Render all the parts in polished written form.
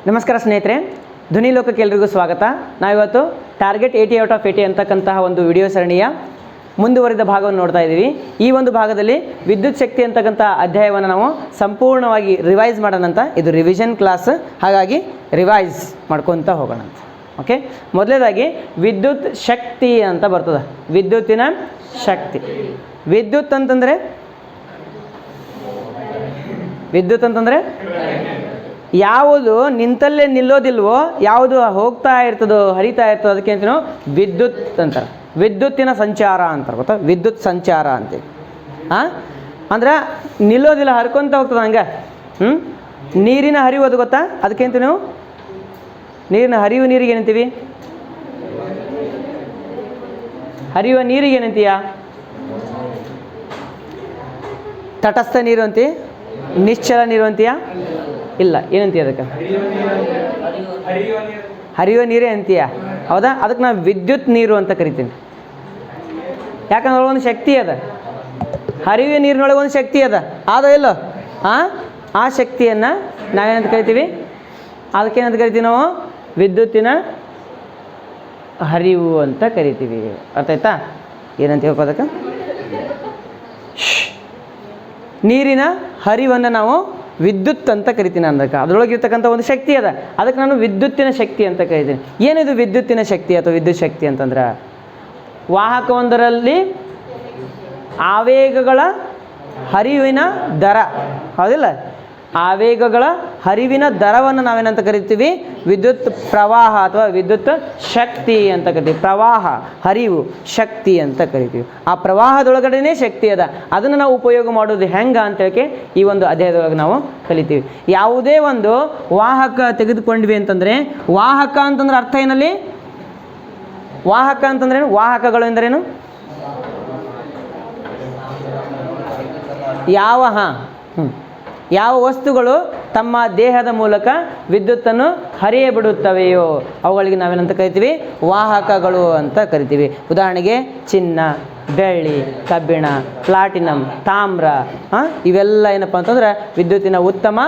ನಮಸ್ಕಾರ ಸ್ನೇಹಿತರೆ, ಧ್ವನಿ ಲೋಕಕ್ಕೆ ಎಲ್ರಿಗೂ ಸ್ವಾಗತ. ನಾವಿವತ್ತು ಟಾರ್ಗೆಟ್ 80 ಔಟ್ ಆಫ್ 80 ಅಂತಕ್ಕಂತಹ ಒಂದು ವಿಡಿಯೋ ಸರಣಿಯ ಮುಂದುವರಿದ ಭಾಗವನ್ನು ನೋಡ್ತಾ ಇದ್ದೀವಿ. ಈ ಒಂದು ಭಾಗದಲ್ಲಿ ವಿದ್ಯುತ್ ಶಕ್ತಿ ಅಂತಕ್ಕಂಥ ಅಧ್ಯಾಯವನ್ನು ನಾವು ಸಂಪೂರ್ಣವಾಗಿ ರಿವೈಸ್ ಮಾಡೋಣಂತ. ಇದು ರಿವಿಷನ್ ಕ್ಲಾಸ್, ಹಾಗಾಗಿ ರಿವೈಸ್ ಮಾಡ್ಕೊತ ಹೋಗೋಣಂತ. ಓಕೆ, ಮೊದಲನೇದಾಗಿ ವಿದ್ಯುತ್ ಶಕ್ತಿ ಅಂತ ಬರ್ತದೆ. ವಿದ್ಯುತ್ತಿನ ಶಕ್ತಿ. ವಿದ್ಯುತ್ ಅಂತಂದರೆ ಯಾವುದು ನಿಂತಲ್ಲೇ ನಿಲ್ಲೋದಿಲ್ವೋ, ಯಾವುದು ಹೋಗ್ತಾ ಇರ್ತದೋ ಹರಿತಾ ಇರ್ತದೋ ಅದಕ್ಕೆ ಅಂತ ನಾವು ವಿದ್ಯುತ್ ಅಂತಾರೆ. ವಿದ್ಯುತ್ತಿನ ಸಂಚಾರ ಅಂತಾರೆ, ಗೊತ್ತಾ? ವಿದ್ಯುತ್ ಸಂಚಾರ ಅಂತೇಳಿ. ಅಂದ್ರೆ ನಿಲ್ಲೋದಿಲ್ಲ, ಹರ್ಕೊಂತ ಹೋಗ್ತದೆ ಹಂಗೆ. ನೀರಿನ ಹರಿವು ಅದು ಗೊತ್ತಾ? ಅದಕ್ಕೆ ಅಂತ ನಾವು ನೀರಿನ ಹರಿವು ನೀರಿಗೆ ಏನಂತೀವಿ? ಹರಿಯುವ ನೀರಿಗೆ ಏನಂತೀಯ? ತಟಸ್ಥ ನೀರು ಅಂತೀ? ನಿಶ್ಚಲ ನೀರು ಅಂತೀಯ? ಇಲ್ಲ, ಏನಂತೀಯ ಅದಕ್ಕೆ? ಹರಿಯುವ ನೀರೇ ಅಂತೀಯ, ಹೌದಾ? ಅದಕ್ಕೆ ನಾವು ವಿದ್ಯುತ್ ನೀರು ಅಂತ ಕರಿತೀನಿ. ಯಾಕಂದ್ರೆ ಒಂದು ಶಕ್ತಿ ಅದ, ಹರಿಯುವ ನೀರಿನೊಳಗೆ ಒಂದು ಶಕ್ತಿ ಅದ ಇಲ್ಲೋ? ಆ ಶಕ್ತಿಯನ್ನು ನಾವೇನಂತ ಕರಿತೀವಿ? ಅದಕ್ಕೇನಂತ ಕರಿತೀವಿ ನಾವು? ವಿದ್ಯುತ್ತಿನ ಹರಿವು ಅಂತ ಕರಿತೀವಿ. ಅರ್ಥ ಆಯ್ತಾ? ಏನಂತ ಹೇಳ್ಕೋದಕ್ಕೆ? ನೀರಿನ ಹರಿವನ್ನು ನಾವು ವಿದ್ಯುತ್ ಅಂತ ಕರಿತೀನಿ. ಅಂದಕ್ಕೆ ಅದರೊಳಗಿರ್ತಕ್ಕಂಥ ಒಂದು ಶಕ್ತಿ ಅದ, ಅದಕ್ಕೆ ನಾನು ವಿದ್ಯುತ್ತಿನ ಶಕ್ತಿ ಅಂತ ಕರಿತೀನಿ. ಏನಿದು ವಿದ್ಯುತ್ತಿನ ಶಕ್ತಿ ಅಥವಾ ವಿದ್ಯುತ್ ಶಕ್ತಿ ಅಂತಂದ್ರೆ, ವಾಹಕವೊಂದರಲ್ಲಿ ಆವೇಗಗಳ ಹರಿವಿನ ದರ, ಹೌದಿಲ್ಲ? ಆವೇಗಗಳ ಹರಿವಿನ ದರವನ್ನು ನಾವೇನಂತ ಕರಿತೀವಿ? ವಿದ್ಯುತ್ ಪ್ರವಾಹ ಅಥವಾ ವಿದ್ಯುತ್ ಶಕ್ತಿ ಅಂತ ಕರಿತೀವಿ. ಪ್ರವಾಹ, ಹರಿವು, ಶಕ್ತಿ ಅಂತ ಕರಿತೀವಿ. ಆ ಪ್ರವಾಹದೊಳಗಡೆನೇ ಶಕ್ತಿ ಅದ, ಅದನ್ನು ನಾವು ಉಪಯೋಗ ಮಾಡೋದು ಹೆಂಗೆ ಅಂತೇಳಿ ಈ ಒಂದು ಅಧ್ಯಾಯದೊಳಗೆ ನಾವು ಕಲಿತೀವಿ. ಯಾವುದೇ ಒಂದು ವಾಹಕ ತೆಗೆದುಕೊಂಡ್ವಿ ಅಂತಂದರೆ, ವಾಹಕ ಅಂತಂದ್ರೆ ಅರ್ಥ ಏನಲ್ಲಿ? ವಾಹಕ ಅಂತಂದ್ರೇನು? ವಾಹಕಗಳು ಎಂದರೇನು? ಯಾವ ವಸ್ತುಗಳು ತಮ್ಮ ದೇಹದ ಮೂಲಕ ವಿದ್ಯುತ್ತನ್ನು ಹರಿಯ ಬಿಡುತ್ತವೆಯೋ ಅವುಗಳಿಗೆ ನಾವೇನಂತ ಕರಿತೀವಿ? ವಾಹಕಗಳು ಅಂತ ಕರಿತೀವಿ. ಉದಾಹರಣೆಗೆ ಚಿನ್ನ, ಬೆಳ್ಳಿ, ಕಬ್ಬಿಣ, ಪ್ಲಾಟಿನಮ್, ತಾಮ್ರ, ಇವೆಲ್ಲ ಏನಪ್ಪ ಅಂತಂದ್ರೆ ವಿದ್ಯುತ್ತಿನ ಉತ್ತಮ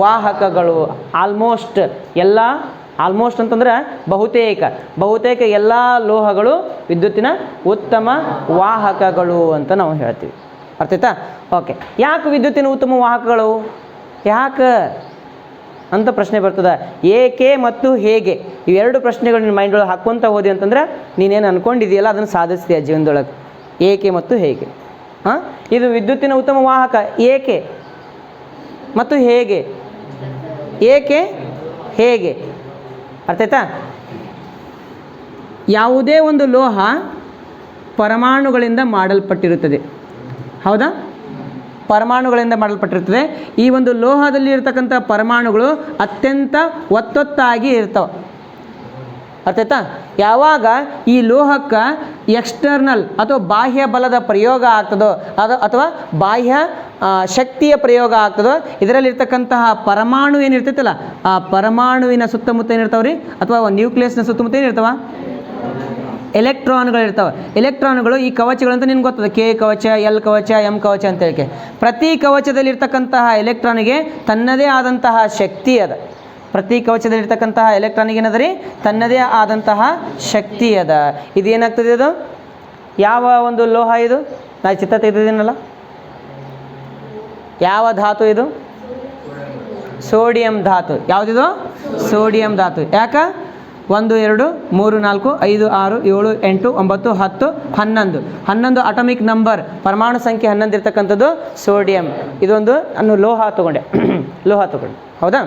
ವಾಹಕಗಳು. ಆಲ್ಮೋಸ್ಟ್ ಅಂತಂದ್ರೆ ಬಹುತೇಕ ಎಲ್ಲ ಲೋಹಗಳು ವಿದ್ಯುತ್ತಿನ ಉತ್ತಮ ವಾಹಕಗಳು ಅಂತ ನಾವು ಹೇಳ್ತೀವಿ. ಅರ್ಥ ಆಯ್ತಾ? ಓಕೆ, ಯಾಕೆ ವಿದ್ಯುತ್ತಿನ ಉತ್ತಮ ವಾಹಕಗಳು ಯಾಕೆ ಅಂತ ಪ್ರಶ್ನೆ ಬರ್ತದೆ. ಏಕೆ ಮತ್ತು ಹೇಗೆ, ಇವೆರಡು ಪ್ರಶ್ನೆಗಳು ನಿನ್ನ ಮೈಂಡೊಳಗೆ ಹಾಕ್ಕೊತ ಹೋದಿ ಅಂತಂದ್ರೆ ನೀನೇನು ಅಂದ್ಕೊಂಡಿದೆಯಲ್ಲ ಅದನ್ನು ಸಾಧಿಸ್ತೀಯ ಜೀವನದೊಳಗೆ. ಏಕೆ ಮತ್ತು ಹೇಗೆ. ಇದು ವಿದ್ಯುತ್ತಿನ ಉತ್ತಮ ವಾಹಕ. ಏಕೆ ಮತ್ತು ಹೇಗೆ. ಏಕೆ ಹೇಗೆ, ಅರ್ಥ ಆಯ್ತಾ? ಯಾವುದೇ ಒಂದು ಲೋಹ ಪರಮಾಣುಗಳಿಂದ ಮಾಡಲ್ಪಟ್ಟಿರುತ್ತದೆ, ಹೌದಾ? ಪರಮಾಣುಗಳಿಂದ ಮಾಡಲ್ಪಟ್ಟಿರ್ತದೆ. ಈ ಒಂದು ಲೋಹದಲ್ಲಿ ಇರತಕ್ಕಂಥ ಪರಮಾಣುಗಳು ಅತ್ಯಂತ ಒತ್ತೊತ್ತಾಗಿ ಇರ್ತವೆ. ಅರ್ಥ ಆಯ್ತಾ? ಯಾವಾಗ ಈ ಲೋಹಕ್ಕೆ ಎಕ್ಸ್ಟರ್ನಲ್ ಅಥವಾ ಬಾಹ್ಯ ಬಲದ ಪ್ರಯೋಗ ಆಗ್ತದೋ ಅಥವಾ ಬಾಹ್ಯ ಶಕ್ತಿಯ ಪ್ರಯೋಗ ಆಗ್ತದೋ, ಇದರಲ್ಲಿರ್ತಕ್ಕಂತಹ ಪರಮಾಣು ಏನಿರ್ತೈತಲ್ಲ, ಆ ಪರಮಾಣುವಿನ ಸುತ್ತಮುತ್ತ ಏನಿರ್ತಾವ್ರಿ, ಅಥವಾ ನ್ಯೂಕ್ಲಿಯಸ್ನ ಸುತ್ತಮುತ್ತ ಏನಿರ್ತಾವ? ಎಲೆಕ್ಟ್ರಾನ್ಗಳಿರ್ತವೆ. ಎಲೆಕ್ಟ್ರಾನ್ಗಳು ಈ ಕವಚಗಳಂತ ನಿನ್ಗೆ ಗೊತ್ತದ, ಕೆ ಕವಚ, ಎಲ್ ಕವಚ, ಎಂ ಕವಚ ಅಂತ ಹೇಳಿ. ಪ್ರತಿ ಕವಚದಲ್ಲಿರ್ತಕ್ಕಂತಹ ಎಲೆಕ್ಟ್ರಾನಿಗೆ ತನ್ನದೇ ಆದಂತಹ ಶಕ್ತಿ ಅದ. ಪ್ರತಿ ಕವಚದಲ್ಲಿರ್ತಕ್ಕಂತಹ ಎಲೆಕ್ಟ್ರಾನಿಗೆ ಏನದ ರೀ? ತನ್ನದೇ ಆದಂತಹ ಶಕ್ತಿ ಅದ. ಇದೇನಾಗ್ತದೆ? ಇದು ಯಾವ ಒಂದು ಲೋಹ? ಇದು ನಾ ಚಿತ್ರ ತೆಗೆದಿದ್ದೀನಲ್ಲ, ಯಾವ ಧಾತು ಇದು? ಸೋಡಿಯಂ ಧಾತು. ಯಾವುದಿದು? ಸೋಡಿಯಂ ಧಾತು. ಯಾಕ? 1 2 3 4 5 6 7 8 9 10 11 ಅಟಮಿಕ್ ನಂಬರ್, ಪರಮಾಣು ಸಂಖ್ಯೆ 11 ಇರ್ತಕ್ಕಂಥದ್ದು ಸೋಡಿಯಂ. ಇದೊಂದು ನಾನು ಲೋಹ ತಗೊಂಡೆ, ಹೌದಾ?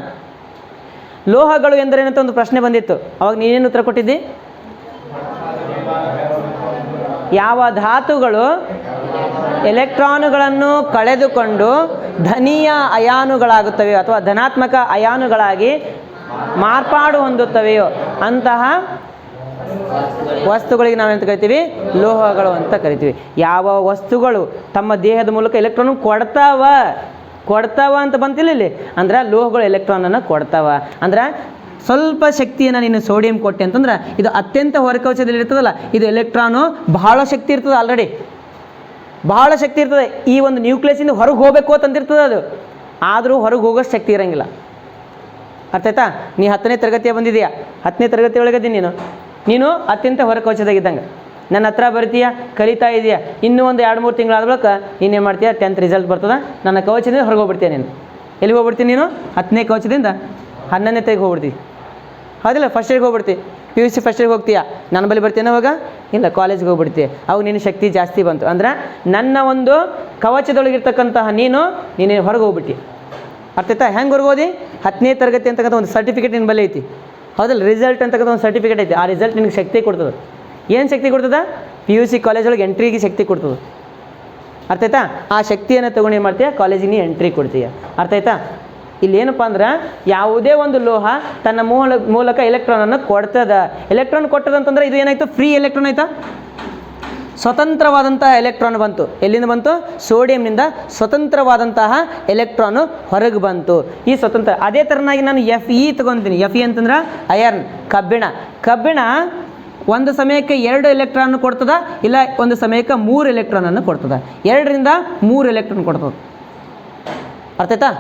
ಲೋಹಗಳು ಎಂದರೇನಂತ ಒಂದು ಪ್ರಶ್ನೆ ಬಂದಿತ್ತು. ಅವಾಗ ನೀನೇನು ಉತ್ತರ ಕೊಟ್ಟಿದ್ದಿ? ಯಾವ ಧಾತುಗಳು ಎಲೆಕ್ಟ್ರಾನುಗಳನ್ನು ಕಳೆದುಕೊಂಡು ಧನೀಯ ಅಯಾನುಗಳಾಗುತ್ತವೆಯೋ ಅಥವಾ ಧನಾತ್ಮಕ ಅಯಾನುಗಳಾಗಿ ಮಾರ್ಪಾಡು ಹೊಂದುತ್ತವೆಯೋ ಅಂತಹ ವಸ್ತುಗಳಿಗೆ ನಾವೇಂತ ಕರಿತೀವಿ? ಲೋಹಗಳು ಅಂತ ಕರಿತೀವಿ. ಯಾವ ವಸ್ತುಗಳು ತಮ್ಮ ದೇಹದ ಮೂಲಕ ಎಲೆಕ್ಟ್ರಾನ್ ಕೊಡ್ತಾವ ಅಂತ ಬಂತಿಲ್ಲ ಇಲ್ಲಿ, ಅಂದ್ರೆ ಲೋಹಗಳು ಎಲೆಕ್ಟ್ರಾನನ್ನು ಕೊಡ್ತಾವ. ಅಂದ್ರೆ ಸ್ವಲ್ಪ ಶಕ್ತಿಯನ್ನು ನೀನು ಸೋಡಿಯಂ ಕೊಟ್ಟೆ ಅಂತಂದ್ರೆ, ಇದು ಅತ್ಯಂತ ಹೊರಕವಚದಲ್ಲಿ ಇರ್ತದಲ್ಲ, ಇದು ಎಲೆಕ್ಟ್ರಾನು ಬಹಳ ಶಕ್ತಿ ಇರ್ತದೆ, ಆಲ್ರೆಡಿ ಬಹಳ ಶಕ್ತಿ ಇರ್ತದೆ. ಈ ಒಂದು ನ್ಯೂಕ್ಲಿಯಸ್ಸಿಂದ ಹೊರಗೆ ಹೋಗಬೇಕು ಅಂತಂದಿರ್ತದೆ ಅದು, ಆದರೂ ಹೊರಗೆ ಹೋಗೋಷ್ಟು ಶಕ್ತಿ ಇರೋಂಗಿಲ್ಲ. ಅರ್ಥ ಆಯ್ತಾ? ನೀ 10ನೇ ತರಗತಿಯ ಬಂದಿದೆಯಾ, 10ನೇ ತರಗತಿ ಒಳಗದಿ ನೀನು ಅತ್ಯಂತ ಹೊರಕವಚದಾಗಿದ್ದಂಗೆ. ನನ್ನ ಹತ್ರ ಬರ್ತೀಯ, ಕಲಿತಾ ಇದೆಯಾ, ಇನ್ನೂ ಒಂದು 2-3 ತಿಂಗಳಾದ ಬಳಿಕ ನೀನೇನು ಮಾಡ್ತೀಯ, 10th ರಿಸಲ್ಟ್ ಬರ್ತದೆ, ನನ್ನ ಕವಚದಿಂದ ಹೊರಗೆ ಹೋಗ್ಬಿಡ್ತೀಯ. ನೀನು ಎಲ್ಲಿಗೆ ಹೋಗ್ಬಿಡ್ತೀನಿ? ನೀನು 10ನೇ ಕವಚದಿಂದ 11ನೇ ತರಗತಿಗೆ ಹೋಗ್ಬಿಡ್ತೀವಿ. ಹೌದಿಲ್ಲ? ಫಸ್ಟ್ ಇಯರ್ಗೆ ಹೋಗ್ಬಿಡ್ತೀವಿ, PUC ಫಸ್ಟ್ ಇಯರ್ಗೆ ಹೋಗ್ತೀಯಾ, ನನ್ನ ಬಳಿ ಬರ್ತೀಯ ಅವಾಗ? ಇಲ್ಲ, ಕಾಲೇಜ್ಗೆ ಹೋಗ್ಬಿಡ್ತೀಯ. ಅವಾಗ ನಿನ್ನ ಶಕ್ತಿ ಜಾಸ್ತಿ ಬಂತು ಅಂದ್ರೆ ನನ್ನ ಒಂದು ಕವಚದೊಳಗಿರ್ತಕ್ಕಂತಹ ನೀನು ಹೊರಗೆ ಹೋಗ್ಬಿಟ್ಟು. ಅರ್ಥ ಆಯ್ತಾ? ಹೆಂಗೆ ಹೊರಗೆ ಹೋದಿ? 10ನೇ ತರಗತಿ ಅಂತಕ್ಕಂಥ ಒಂದು ಸರ್ಟಿಫಿಕೇಟ್ ನಿನ್ನ ಬಳಿ ಐತಿ. ಹೌದಲ್ಲ? ರಿಸಲ್ಟ್ ಅಂತಕ್ಕಂಥ ಒಂದು ಸರ್ಟಿಫಿಕೇಟ್ ಐತಿ. ಆ ರಿಸಲ್ಟ್ ನಿನಗೆ ಶಕ್ತಿ ಕೊಡ್ತದೆ. ಏನು ಶಕ್ತಿ ಕೊಡ್ತದೆ? PUC ಕಾಲೇಜ್ ಒಳಗೆ ಎಂಟ್ರಿಗೆ ಶಕ್ತಿ ಕೊಡ್ತದೆ. ಅರ್ಥ ಆಯ್ತಾ? ಆ ಶಕ್ತಿಯನ್ನು ತೊಗೊಂಡು ಏನು ಮಾಡ್ತೀಯ, ಕಾಲೇಜಿಗೆ ನೀ ಎಂಟ್ರಿ ಕೊಡ್ತೀಯ. ಅರ್ಥ ಆಯ್ತಾ? ಇಲ್ಲಿ ಏನಪ್ಪ ಅಂದ್ರೆ ಯಾವುದೇ ಒಂದು ಲೋಹ ತನ್ನ ಮೂಲಕ ಎಲೆಕ್ಟ್ರಾನನ್ನು ಕೊಡ್ತದ. ಎಲೆಕ್ಟ್ರಾನ್ ಕೊಟ್ಟದಂತಂದ್ರೆ ಇದು ಏನಾಯಿತು? ಫ್ರೀ ಎಲೆಕ್ಟ್ರಾನ್ ಆಯಿತಾ? ಸ್ವತಂತ್ರವಾದಂತಹ ಎಲೆಕ್ಟ್ರಾನ್ ಬಂತು. ಎಲ್ಲಿಂದ ಬಂತು? ಸೋಡಿಯಂನಿಂದ ಸ್ವತಂತ್ರವಾದಂತಹ ಎಲೆಕ್ಟ್ರಾನು ಹೊರಗೆ ಬಂತು. ಈ ಸ್ವತಂತ್ರ ಅದೇ ಥರನಾಗಿ ನಾನು Fe ತೊಗೊತೀನಿ. Fe ಅಂತಂದ್ರೆ ಅಯರ್ನ್, ಕಬ್ಬಿಣ ಒಂದು ಸಮಯಕ್ಕೆ 2 ಎಲೆಕ್ಟ್ರಾನ್ ಕೊಡ್ತದ, ಇಲ್ಲ ಒಂದು ಸಮಯಕ್ಕೆ 3 ಎಲೆಕ್ಟ್ರಾನನ್ನು ಕೊಡ್ತದ. 2 ರಿಂದ 3 ಎಲೆಕ್ಟ್ರಾನ್ ಕೊಡ್ತದೆ. ಅರ್ಥ ಆಯ್ತಾ?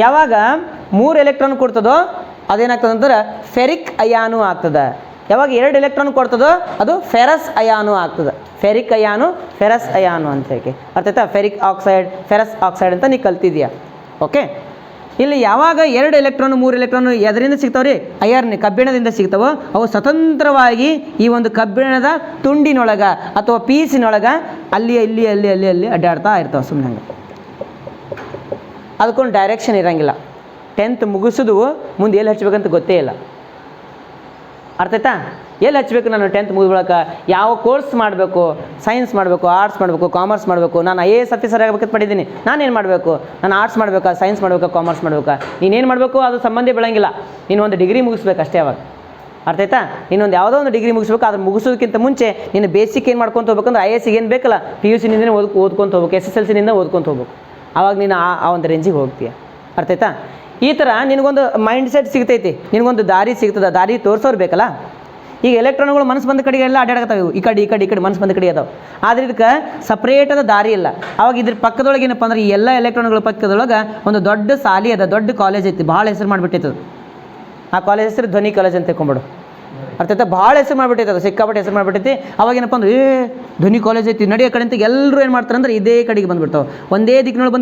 ಯಾವಾಗ 3 ಎಲೆಕ್ಟ್ರಾನ್ ಕೊಡ್ತದೋ ಅದೇನಾಗ್ತದೆ ಅಂದ್ರೆ ಫೆರಿಕ್ ಅಯಾನು ಆಗ್ತದೆ. ಯಾವಾಗ 2 ಎಲೆಕ್ಟ್ರಾನ್ ಕೊಡ್ತದೋ ಅದು ಫೆರಸ್ ಅಯಾನು ಆಗ್ತದೆ. ಫೆರಿಕ್ ಅಯಾನು, ಫೆರಸ್ ಅಯಾನು ಅಂತ ಹೇಳಿ. ಅರ್ಥ ಆಯ್ತಾ? ಫೆರಿಕ್ ಆಕ್ಸೈಡ್, ಫೆರಸ್ ಆಕ್ಸೈಡ್ ಅಂತ ನೀ ಕಲ್ತಿದ್ಯಾ. ಓಕೆ. ಇಲ್ಲಿ ಯಾವಾಗ 2 ಎಲೆಕ್ಟ್ರಾನು 3 ಎಲೆಕ್ಟ್ರಾನು ಎದರಿಂದ ಸಿಗ್ತಾವ್ರಿ? ಅಯರ್ನ್, ಕಬ್ಬಿಣದಿಂದ ಸಿಗ್ತಾವೋ ಅವು ಸ್ವತಂತ್ರವಾಗಿ ಈ ಒಂದು ಕಬ್ಬಿಣದ ತುಂಡಿನೊಳಗ ಅಥವಾ ಪೀಸಿನೊಳಗ ಅಲ್ಲಿ ಅಡ್ಡಾಡ್ತಾ ಇರ್ತಾವೆ ಸುಮ್ಮನೆ. ಹಂಗೆ ಅದಕ್ಕೊಂದು ಡೈರೆಕ್ಷನ್ ಇರೋಂಗಿಲ್ಲ. 10th ಮುಗಿಸೋದು ಮುಂದೆ ಎಲ್ಲಿ ಹಚ್ಬೇಕಂತ ಗೊತ್ತೇ ಇಲ್ಲ. ಅರ್ಥ ಆಯ್ತಾ? ಎಲ್ಲಿ ಹಚ್ಚಬೇಕು? ನಾನು 10th ಮುಗಿದ ಬಳಿಕ ಯಾವ ಕೋರ್ಸ್ ಮಾಡಬೇಕು? ಸೈನ್ಸ್ ಮಾಡಬೇಕು, ಆರ್ಟ್ಸ್ ಮಾಡಬೇಕು, ಕಾಮರ್ಸ್ ಮಾಡಬೇಕು? ನಾನು IAS ಆಫೀಸರ್ ಆಗಬೇಕಂತ ಮಾಡಿದ್ದೀನಿ. ನಾನೇನು ಮಾಡಬೇಕು? ನಾನು ಆರ್ಟ್ಸ್ ಮಾಡಬೇಕಾ, ಸೈನ್ಸ್ ಮಾಡಬೇಕಾ, ಕಾಮರ್ಸ್ ಮಾಡಬೇಕಾ? ನೀನೇನು ಮಾಡಬೇಕು ಅದು ಸಂಬಂಧ ಬೆಳಂಗಿಲ್ಲ. ನೀನು ಒಂದು ಡಿಗ್ರಿ ಮುಗಿಸ್ಬೇಕು ಅಷ್ಟೇ. ಅವಾಗ ಅರ್ಥ ಆಯ್ತಾ? ಇನ್ನೊಂದು ಯಾವುದೋ ಒಂದು ಡಿಗ್ರಿ ಮುಗಿಸ್ಬೇಕು. ಅದ್ರ ಮುಗಿಸೋದಕ್ಕಿಂತ ಮುಂಚೆ ನೀನು ಬೇಸಿಕ್ ಏನು ಮಾಡ್ಕೊತ ಹೋಗ್ಬೇಕಂದ್ರೆ IAS ಏನು ಬೇಕಲ್ಲ, PUC ನಿಂದನೇ ಓದ್ಕೊತ ಹೋಗ್ಬೇಕು, SSLC ನಿಂದ ಓದ್ಕೊತ ಹೋಗ್ಬೇಕು. ಆವಾಗ ನೀನು ಆ ಒಂದು ರೇಂಜಿಗೆ ಹೋಗ್ತೀಯ. ಅರ್ಥ ಆಯ್ತಾ? ಈ ಥರ ನಿನಗೊಂದು ಮೈಂಡ್ ಸೆಟ್ ಸಿಗ್ತೈತಿ, ನಿನಗೊಂದು ದಾರಿ ಸಿಗ್ತದೆ. ದಾರಿ ತೋರಿಸೋರು ಬೇಕಲ್ಲ. ಈಗ ಎಲೆಕ್ಟ್ರಾನ್ಗಳು ಮನಸ್ಸು ಬಂದ ಕಡೆಗೆ ಎಲ್ಲ ಅಡ್ಡಾಡಕತ್ತಾವೆ. ಈ ಕಡೆ ಮನಸ್ಸು ಬಂದ ಕಡೆ ಅದಾವೆ. ಆದರೆ ಇದಕ್ಕೆ ಸಪ್ರೇಟಾದ ದಾರಿ ಇಲ್ಲ. ಅವಾಗ ಇದ್ರ ಪಕ್ಕದೊಳಗೆ ಏನಪ್ಪ ಅಂದ್ರೆ ಈ ಎಲ್ಲ ಎಲೆಕ್ಟ್ರಾನ್ಗಳ ಪಕ್ಕದೊಳಗೆ ಒಂದು ದೊಡ್ಡ ಸಾಲಿ ಅದ, ದೊಡ್ಡ ಕಾಲೇಜ್ ಐತಿ. ಭಾಳ ಹೆಸರು ಮಾಡಿಬಿಟ್ಟಿತ್ತು. ಆ ಕಾಲೇಜ್ ಹೆಸರು ಧ್ವನಿ ಕಾಲೇಜ್ ಅಂತ ತಿಳ್ಕೊಂಬಿಡು. ಅರ್ಥ ಆಯ್ತಾ? ಭಾಳ ಹೆಸರು ಮಾಡಿಬಿಟ್ಟೈತೆ, ಅದು ಸಿಕ್ಕಾಪಟ್ಟೆ ಹೆಸರು ಮಾಡಿಬಿಟ್ಟೈತಿ. ಅವಾಗೇನಪ್ಪ ಅಂದ್ರೆ ಧ್ವನಿ ಕಾಲೇಜ್ ಐತಿ ನಡಿಯೋ ಕಡೆ ಅಂತ ಎಲ್ಲರೂ ಏನು ಮಾಡ್ತಾರೆ ಅಂದ್ರೆ ಇದೇ ಕಡೆಗೆ ಬಂದುಬಿಡ್ತಾವೆ. ಒಂದೇ ದಿಕ್ಕಿನೊಳಗೆ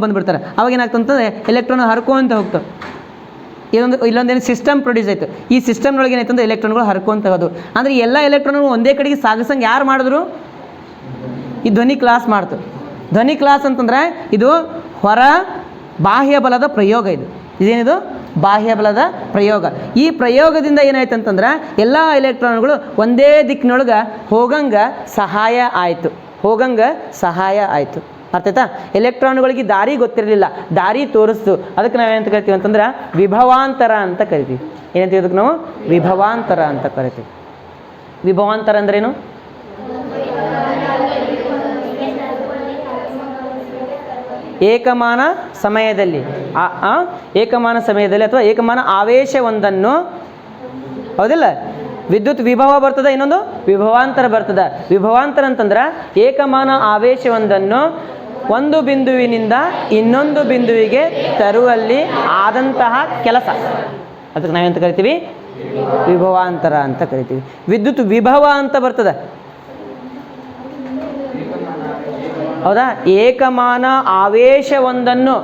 ಬಂದುಬಿಡ್ತಾರೆ. ಅವಾಗ ಏನಾಗ್ತಂತಂದರೆ ಎಲೆಕ್ಟ್ರಾನ್ ಹರ್ಕೊಂತ ಹೋಗ್ತಾವೆ. ಇಲ್ಲೊಂದೇನು ಸಿಸ್ಟಮ್ ಪ್ರೊಡ್ಯೂಸ್ ಆಯಿತು. ಈ ಸಿಸ್ಟಮ್ನೊಳಗೆ ಏನಾಯ್ತಂದ್ರೆ ಎಲೆಕ್ಟ್ರಾನ್ಗಳು ಹರ್ಕೊಂತ ಹೋದು. ಅಂದರೆ ಎಲ್ಲ ಎಲೆಕ್ಟ್ರಾನ್ಗಳು ಒಂದೇ ಕಡೆಗೆ ಸಾಗಿಸಂಗೆ ಯಾರು ಮಾಡಿದ್ರು? ಈ ಧ್ವನಿ ಕ್ಲಾಸ್ ಮಾಡ್ತು. ಧ್ವನಿ ಕ್ಲಾಸ್ ಅಂತಂದರೆ ಇದು ಹೊರ ಬಾಹ್ಯ ಬಲದ ಪ್ರಯೋಗ. ಇದೇನಿದು? ಬಾಹ್ಯ ಬಲದ ಪ್ರಯೋಗ. ಈ ಪ್ರಯೋಗದಿಂದ ಏನಾಯ್ತು ಅಂತಂದ್ರೆ ಎಲ್ಲ ಎಲೆಕ್ಟ್ರಾನ್ಗಳು ಒಂದೇ ದಿಕ್ಕಿನೊಳಗೆ ಹೋಗಂಗೆ ಸಹಾಯ ಆಯಿತು. ಅರ್ಥ ಆಯ್ತಾ? ಎಲೆಕ್ಟ್ರಾನ್ಗಳಿಗೆ ದಾರಿ ಗೊತ್ತಿರಲಿಲ್ಲ, ದಾರಿ ತೋರಿಸ್ತು. ಅದಕ್ಕೆ ನಾವೇನಂತ ಕರಿತೀವಿ ಅಂತಂದ್ರೆ ವಿಭವಾಂತರ ಅಂತ ಕರಿತೀವಿ. ಏನಂತೀವಿ ಅದಕ್ಕೆ ನಾವು? ವಿಭವಾಂತರ ಅಂತ ಕರಿತೀವಿ. ವಿಭವಾಂತರ ಅಂದ್ರೇನು? ಏಕಮಾನ ಸಮಯದಲ್ಲಿ ಅಥವಾ ಏಕಮಾನ ಆವೇಶವೊಂದನ್ನು, ಹೌದಿಲ್ಲ? ವಿದ್ಯುತ್ ವಿಭವ ಬರ್ತದೆ, ಇನ್ನೊಂದು ವಿಭವಾಂತರ ಬರ್ತದೆ. ವಿಭವಾಂತರ ಅಂತಂದ್ರೆ ಏಕಮಾನ ಆವೇಶವೊಂದನ್ನು ಒಂದು ಬಿಂದುವಿನಿಂದ ಇನ್ನೊಂದು ಬಿಂದುವಿಗೆ ತರುವಲ್ಲಿ ಆದಂತಹ ಕೆಲಸ. ಅದಕ್ಕೆ ನಾವೆಂತ ಕರಿತೀವಿ? ವಿಭವಾಂತರ ಅಂತ ಕರಿತೀವಿ. ವಿದ್ಯುತ್ ವಿಭವ ಅಂತ ಬರ್ತದೆ, ಹೌದಾ? ಏಕಮಾನ ಆವೇಶವೊಂದನ್ನು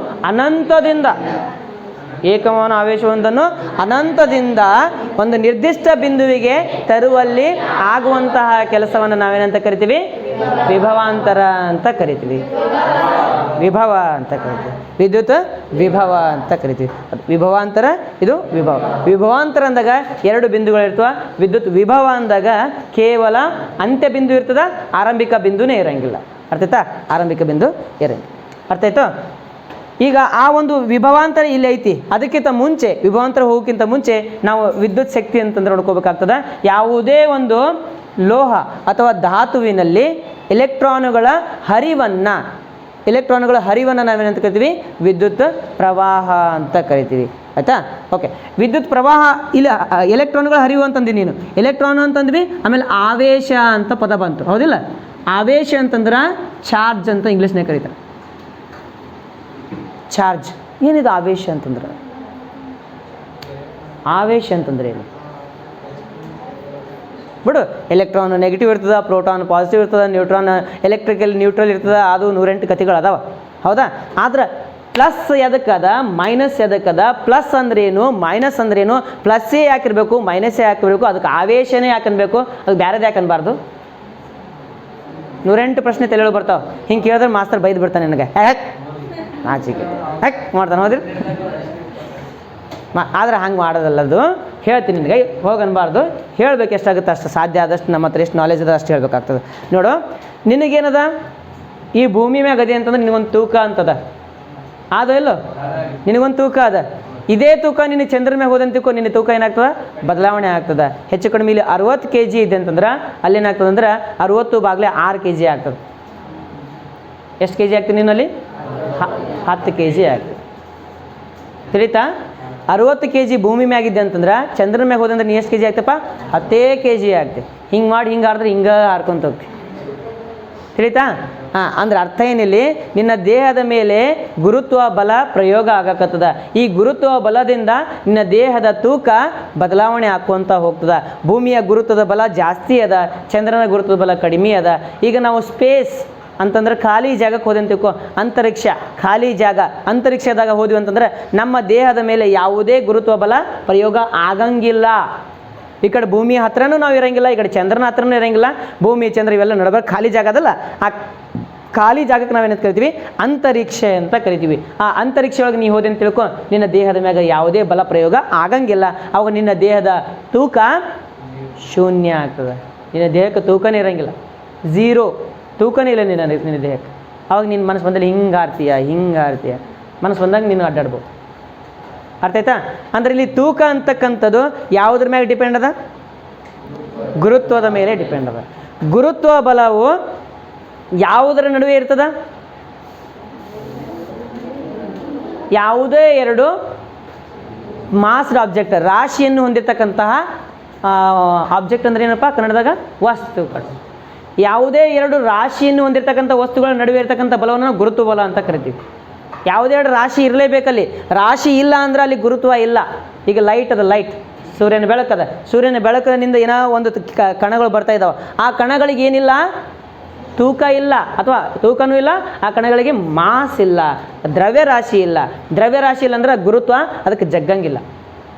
ಅನಂತದಿಂದ ಒಂದು ನಿರ್ದಿಷ್ಟ ಬಿಂದುವಿಗೆ ತರುವಲ್ಲಿ ಆಗುವಂತಹ ಕೆಲಸವನ್ನು ನಾವೇನಂತ ಕರಿತೀವಿ? ವಿಭವಾಂತರ ಅಂತ ಕರಿತೀವಿ. ವಿದ್ಯುತ್ ವಿಭವ ಅಂತ ಕರಿತೀವಿ. ವಿಭವಾಂತರ, ಇದು ವಿಭವ. ವಿಭವಾಂತರ ಅಂದಾಗ 2 ಬಿಂದುಗಳಿರ್ತವೆ. ವಿದ್ಯುತ್ ವಿಭವ ಅಂದಾಗ ಕೇವಲ ಅಂತ್ಯ ಬಿಂದು ಇರ್ತದ, ಆರಂಭಿಕ ಬಿಂದುನೇ ಇರಂಗಿಲ್ಲ. ಅರ್ಥ ಆಯ್ತಾ? ಆರಂಭಿಕ ಬಿಂದು ಇರಂಗಿಲ್ಲ. ಅರ್ಥ ಆಯ್ತು? ಈಗ ಆ ಒಂದು ವಿಭವಾಂತರ ಇಲ್ಲಿ ಐತಿ. ಅದಕ್ಕಿಂತ ಮುಂಚೆ, ವಿಭವಾಂತರ ಹೋಗೋಕ್ಕಿಂತ ಮುಂಚೆ ನಾವು ವಿದ್ಯುತ್ ಶಕ್ತಿ ಅಂತಂದ್ರೆ ನೋಡ್ಕೋಬೇಕಾಗ್ತದೆ. ಯಾವುದೇ ಒಂದು ಲೋಹ ಅಥವಾ ಧಾತುವಿನಲ್ಲಿ ಎಲೆಕ್ಟ್ರಾನುಗಳ ಹರಿವನ್ನು ನಾವೇನಂತ ಕರಿತೀವಿ? ವಿದ್ಯುತ್ ಪ್ರವಾಹ ಅಂತ ಕರಿತೀವಿ. ಆಯಿತಾ? ಓಕೆ. ವಿದ್ಯುತ್ ಪ್ರವಾಹ ಇಲ್ಲ, ಎಲೆಕ್ಟ್ರಾನ್ಗಳ ಹರಿವು ಅಂತಂದು ನೀನು ಎಲೆಕ್ಟ್ರಾನ್ ಅಂತಂದ್ವಿ. ಆಮೇಲೆ ಆವೇಶ ಅಂತ ಪದ ಬಂತು, ಹೌದಿಲ್ಲ? ಆವೇಶ ಅಂತಂದ್ರೆ ಚಾರ್ಜ್ ಅಂತ ಇಂಗ್ಲೀಷ್ನಾಗ ಕರೀತಾರೆ. ಚಾರ್ಜ್ ಏನಿದು? ಆವೇಶ ಅಂತಂದ್ರೆ ಆವೇಶ ಅಂತಂದ್ರೆ ಏನು? ಬಿಡು, ಎಲೆಕ್ಟ್ರಾನ್ ನೆಗೆಟಿವ್ ಇರ್ತದೆ, ಪ್ರೋಟಾನ್ ಪಾಸಿಟಿವ್ ಇರ್ತದೆ, ನ್ಯೂಟ್ರಾನ್ ಎಲೆಕ್ಟ್ರಿಕಲ್ ನ್ಯೂಟ್ರಲ್ ಇರ್ತದೆ, ಅದು 108 ಕಥೆಗಳು ಅದಾವ, ಹೌದಾ? ಆದ್ರೆ ಪ್ಲಸ್ ಎದಕ್ಕದ, ಮೈನಸ್ ಎದಕ್ಕದ, ಪ್ಲಸ್ ಅಂದ್ರೇನು, ಮೈನಸ್ ಅಂದ್ರೇನು, ಪ್ಲಸ್ಸೇ ಯಾಕಿರಬೇಕು, ಮೈನಸ್ಸೇ ಯಾಕಿರಬೇಕು, ಅದಕ್ಕೆ ಆವೇಶನೇ ಯಾಕನ್ಬೇಕು, ಅದು ಬ್ಯಾರೆದು ಯಾಕನ್ಬಾರ್ದು? 108 ಪ್ರಶ್ನೆ ತಲೆಯೊಳಗೆ ಬರ್ತಾವೆ. ಹಿಂಗೆ ಕೇಳಿದ್ರೆ ಮಾಸ್ತರ್ ಬೈದು ಬಿಡ್ತಾನೆ ನನಗೆ, ಆಚೆಗೆ ಮಾಡ್ತಾನೆ, ಹೋದ್ರಿ? ಆದ್ರೆ ಹಂಗೆ ಮಾಡೋದಲ್ಲದು, ಹೇಳ್ತೀನಿ ನಿನಗೆ, ಹೋಗನ್ಬಾರ್ದು, ಹೇಳಬೇಕು ಎಷ್ಟಾಗುತ್ತೆ ಅಷ್ಟು, ಸಾಧ್ಯ ಆದಷ್ಟು ನಮ್ಮ ಹತ್ರ ಎಷ್ಟು ನಾಲೆಜ್ ಅದ ಅಷ್ಟು ಹೇಳ್ಬೇಕಾಗ್ತದೆ. ನೋಡು, ನಿನಗೇನದ, ಈ ಭೂಮಿ ಮ್ಯಾಗ ಅದೇ ಅಂತಂದ್ರೆ ನಿನಗೊಂದು ತೂಕ ಅಂತದ, ಅದು ಎಲ್ಲೋ ನಿನಗೊಂದು ತೂಕ ಅದ. ಇದೇ ತೂಕ ನಿನ್ನ ಚಂದ್ರನ ಮ್ಯಾಗ ಹೋದಂತಿಕೋ, ನಿನ್ನ ತೂಕ ಏನಾಗ್ತದೆ, ಬದಲಾವಣೆ ಆಗ್ತದೆ. ಹೆಚ್ಚು ಕಡಿಮೆ ಇಲ್ಲಿ 60 kg ಇದೆ ಅಂತಂದ್ರೆ ಅಲ್ಲೇನಾಗ್ತದೆ ಅಂದ್ರೆ 60/6 kg ಆಗ್ತದೆ. ಎಷ್ಟು kg ಆಗ್ತದೆ ನಿನ್ನಲ್ಲಿ? 10 kg ಆಗ್ತದೆ. ತಿಳಿತಾ? 60 kg ಭೂಮಿ ಮ್ಯಾಗಿದ್ದೆ ಅಂತಂದ್ರೆ ಚಂದ್ರನ ಮ್ಯಾಗ ಹೋದಂದ್ರೆ ನೀ ಎಷ್ಟು kg ಆಗ್ತಪ್ಪ? 10 kg ಆಗ್ತದೆ. ಹಿಂಗೆ ಮಾಡಿ ಹಿಂಗೆ ಆಡಿದ್ರೆ ಹಿಂಗೆ ಹಾರ್ಕೊಂತ ಹೋಗ್ತಿ. ತಿಳಿತಾ? ಹಾಂ, ಅಂದ್ರೆ ಅರ್ಥ ಏನಿಲ್ಲಿ, ನಿನ್ನ ದೇಹದ ಮೇಲೆ ಗುರುತ್ವ ಬಲ ಪ್ರಯೋಗ ಆಗಕತ್ತದ. ಈ ಗುರುತ್ವ ಬಲದಿಂದ ನಿನ್ನ ದೇಹದ ತೂಕ ಬದಲಾವಣೆ ಆಕ್ಕೊಂತ ಹೋಗ್ತದ. ಭೂಮಿಯ ಗುರುತ್ವದ ಬಲ ಜಾಸ್ತಿ ಅದ, ಚಂದ್ರನ ಗುರುತ್ವದ ಬಲ ಕಡಿಮೆ ಅದ. ಈಗ ನಾವು ಸ್ಪೇಸ್ ಅಂತಂದ್ರೆ ಖಾಲಿ ಜಾಗಕ್ಕೆ ಹೋದೆ ಅಂತಿಕೋ, ಅಂತರಿಕ್ಷ ಖಾಲಿ ಜಾಗ, ಅಂತರಿಕ್ಷದಾಗ ಹೋದ್ವಿ ಅಂತಂದ್ರೆ ನಮ್ಮ ದೇಹದ ಮೇಲೆ ಯಾವುದೇ ಗುರುತ್ವ ಬಲ ಪ್ರಯೋಗ ಆಗಂಗಿಲ್ಲ. ಈ ಕಡೆ ಭೂಮಿ ಹತ್ರನೂ ನಾವು ಇರೋಂಗಿಲ್ಲ, ಈ ಕಡೆ ಚಂದ್ರನ ಹತ್ರನೂ ಇರೋಂಗಿಲ್ಲ. ಭೂಮಿ ಚಂದ್ರ ಇವೆಲ್ಲ ನಡಬರ್ಕ ಖಾಲಿ ಜಾಗ ಅದಲ್ಲ, ಆ ಖಾಲಿ ಜಾಗಕ್ಕೆ ನಾವೇನಂತ ಕರಿತೀವಿ? ಅಂತರಿಕ್ಷ ಅಂತ ಕರಿತೀವಿ. ಆ ಅಂತರಿಕ್ಷ ಒಳಗೆ ನೀವು ಹೋದೆ ಅಂತ ತಿಳ್ಕೊ, ನಿನ್ನ ದೇಹದ ಮ್ಯಾಗ ಯಾವುದೇ ಬಲ ಪ್ರಯೋಗ ಆಗಂಗಿಲ್ಲ. ಅವಾಗ ನಿನ್ನ ದೇಹದ ತೂಕ ಶೂನ್ಯ ಆಗ್ತದೆ. ನಿನ್ನ ದೇಹಕ್ಕೆ ತೂಕನೇ ಇರೋಂಗಿಲ್ಲ, 0 ತೂಕನೇ ಇಲ್ಲ ನಿನ್ನ ದೇಹಕ್ಕೆ. ಅವಾಗ ನಿನ್ನ ಮನಸ್ಸು ಬಂದಲ್ಲಿ ಹಿಂಗೆ ಆಡ್ತೀಯ, ಮನಸ್ಸು ಬಂದಾಗ ನೀನು ಅಡ್ಡಾಡ್ಬೋದು. ಅರ್ಥ ಆಯ್ತಾ? ಅಂದ್ರೆ ಇಲ್ಲಿ ತೂಕ ಅಂತಕ್ಕಂಥದ್ದು ಯಾವುದ್ರ ಮ್ಯಾಗ ಡಿಪೆಂಡ್ ಅದ? ಗುರುತ್ವದ ಮೇಲೆ ಡಿಪೆಂಡ್ ಅದ. ಗುರುತ್ವ ಬಲವು ಯಾವುದರ ನಡುವೆ ಇರ್ತದ? ಯಾವುದೇ ಎರಡು ಮಾಸ್ಡ್ ಆಬ್ಜೆಕ್ಟ್, ರಾಶಿಯನ್ನು ಹೊಂದಿರತಕ್ಕಂತಹ ಆಬ್ಜೆಕ್ಟ್ ಅಂದ್ರೆ ಏನಪ್ಪ ಕನ್ನಡದಾಗ? ವಸ್ತುಗಳು. ಯಾವುದೇ ಎರಡು ರಾಶಿಯನ್ನು ಹೊಂದಿರತಕ್ಕಂಥ ವಸ್ತುಗಳ ನಡುವೆ ಇರತಕ್ಕಂಥ ಬಲವನ್ನು ನಾವು ಗುರುತ್ವ ಬಲ ಅಂತ ಕರಿತೀವಿ. ಯಾವುದೇ ಎರಡು ರಾಶಿ ಇರಲೇಬೇಕಲ್ಲಿ. ರಾಶಿ ಇಲ್ಲ ಅಂದ್ರೆ ಅಲ್ಲಿ ಗುರುತ್ವ ಇಲ್ಲ. ಈಗ ಲೈಟ್ ಅದ, ಲೈಟ್ ಸೂರ್ಯನ ಬೆಳಕದ, ಸೂರ್ಯನ ಬೆಳಕಿನಿಂದ ಏನೋ ಒಂದು ಕಣಗಳು ಬರ್ತಾ ಇದ್ದಾವೆ. ಆ ಕಣಗಳಿಗೆ ಏನಿಲ್ಲ? ತೂಕ ಇಲ್ಲ, ಅಥವಾ ತೂಕನೂ ಇಲ್ಲ. ಆ ಕಣಗಳಿಗೆ ಮಾಸ್ ಇಲ್ಲ, ದ್ರವ್ಯರಾಶಿ ಇಲ್ಲ. ದ್ರವ್ಯರಾಶಿ ಇಲ್ಲ ಅಂದ್ರೆ ಗುರುತ್ವ ಅದಕ್ಕೆ ಜಗ್ಗಂಗಿಲ್ಲ.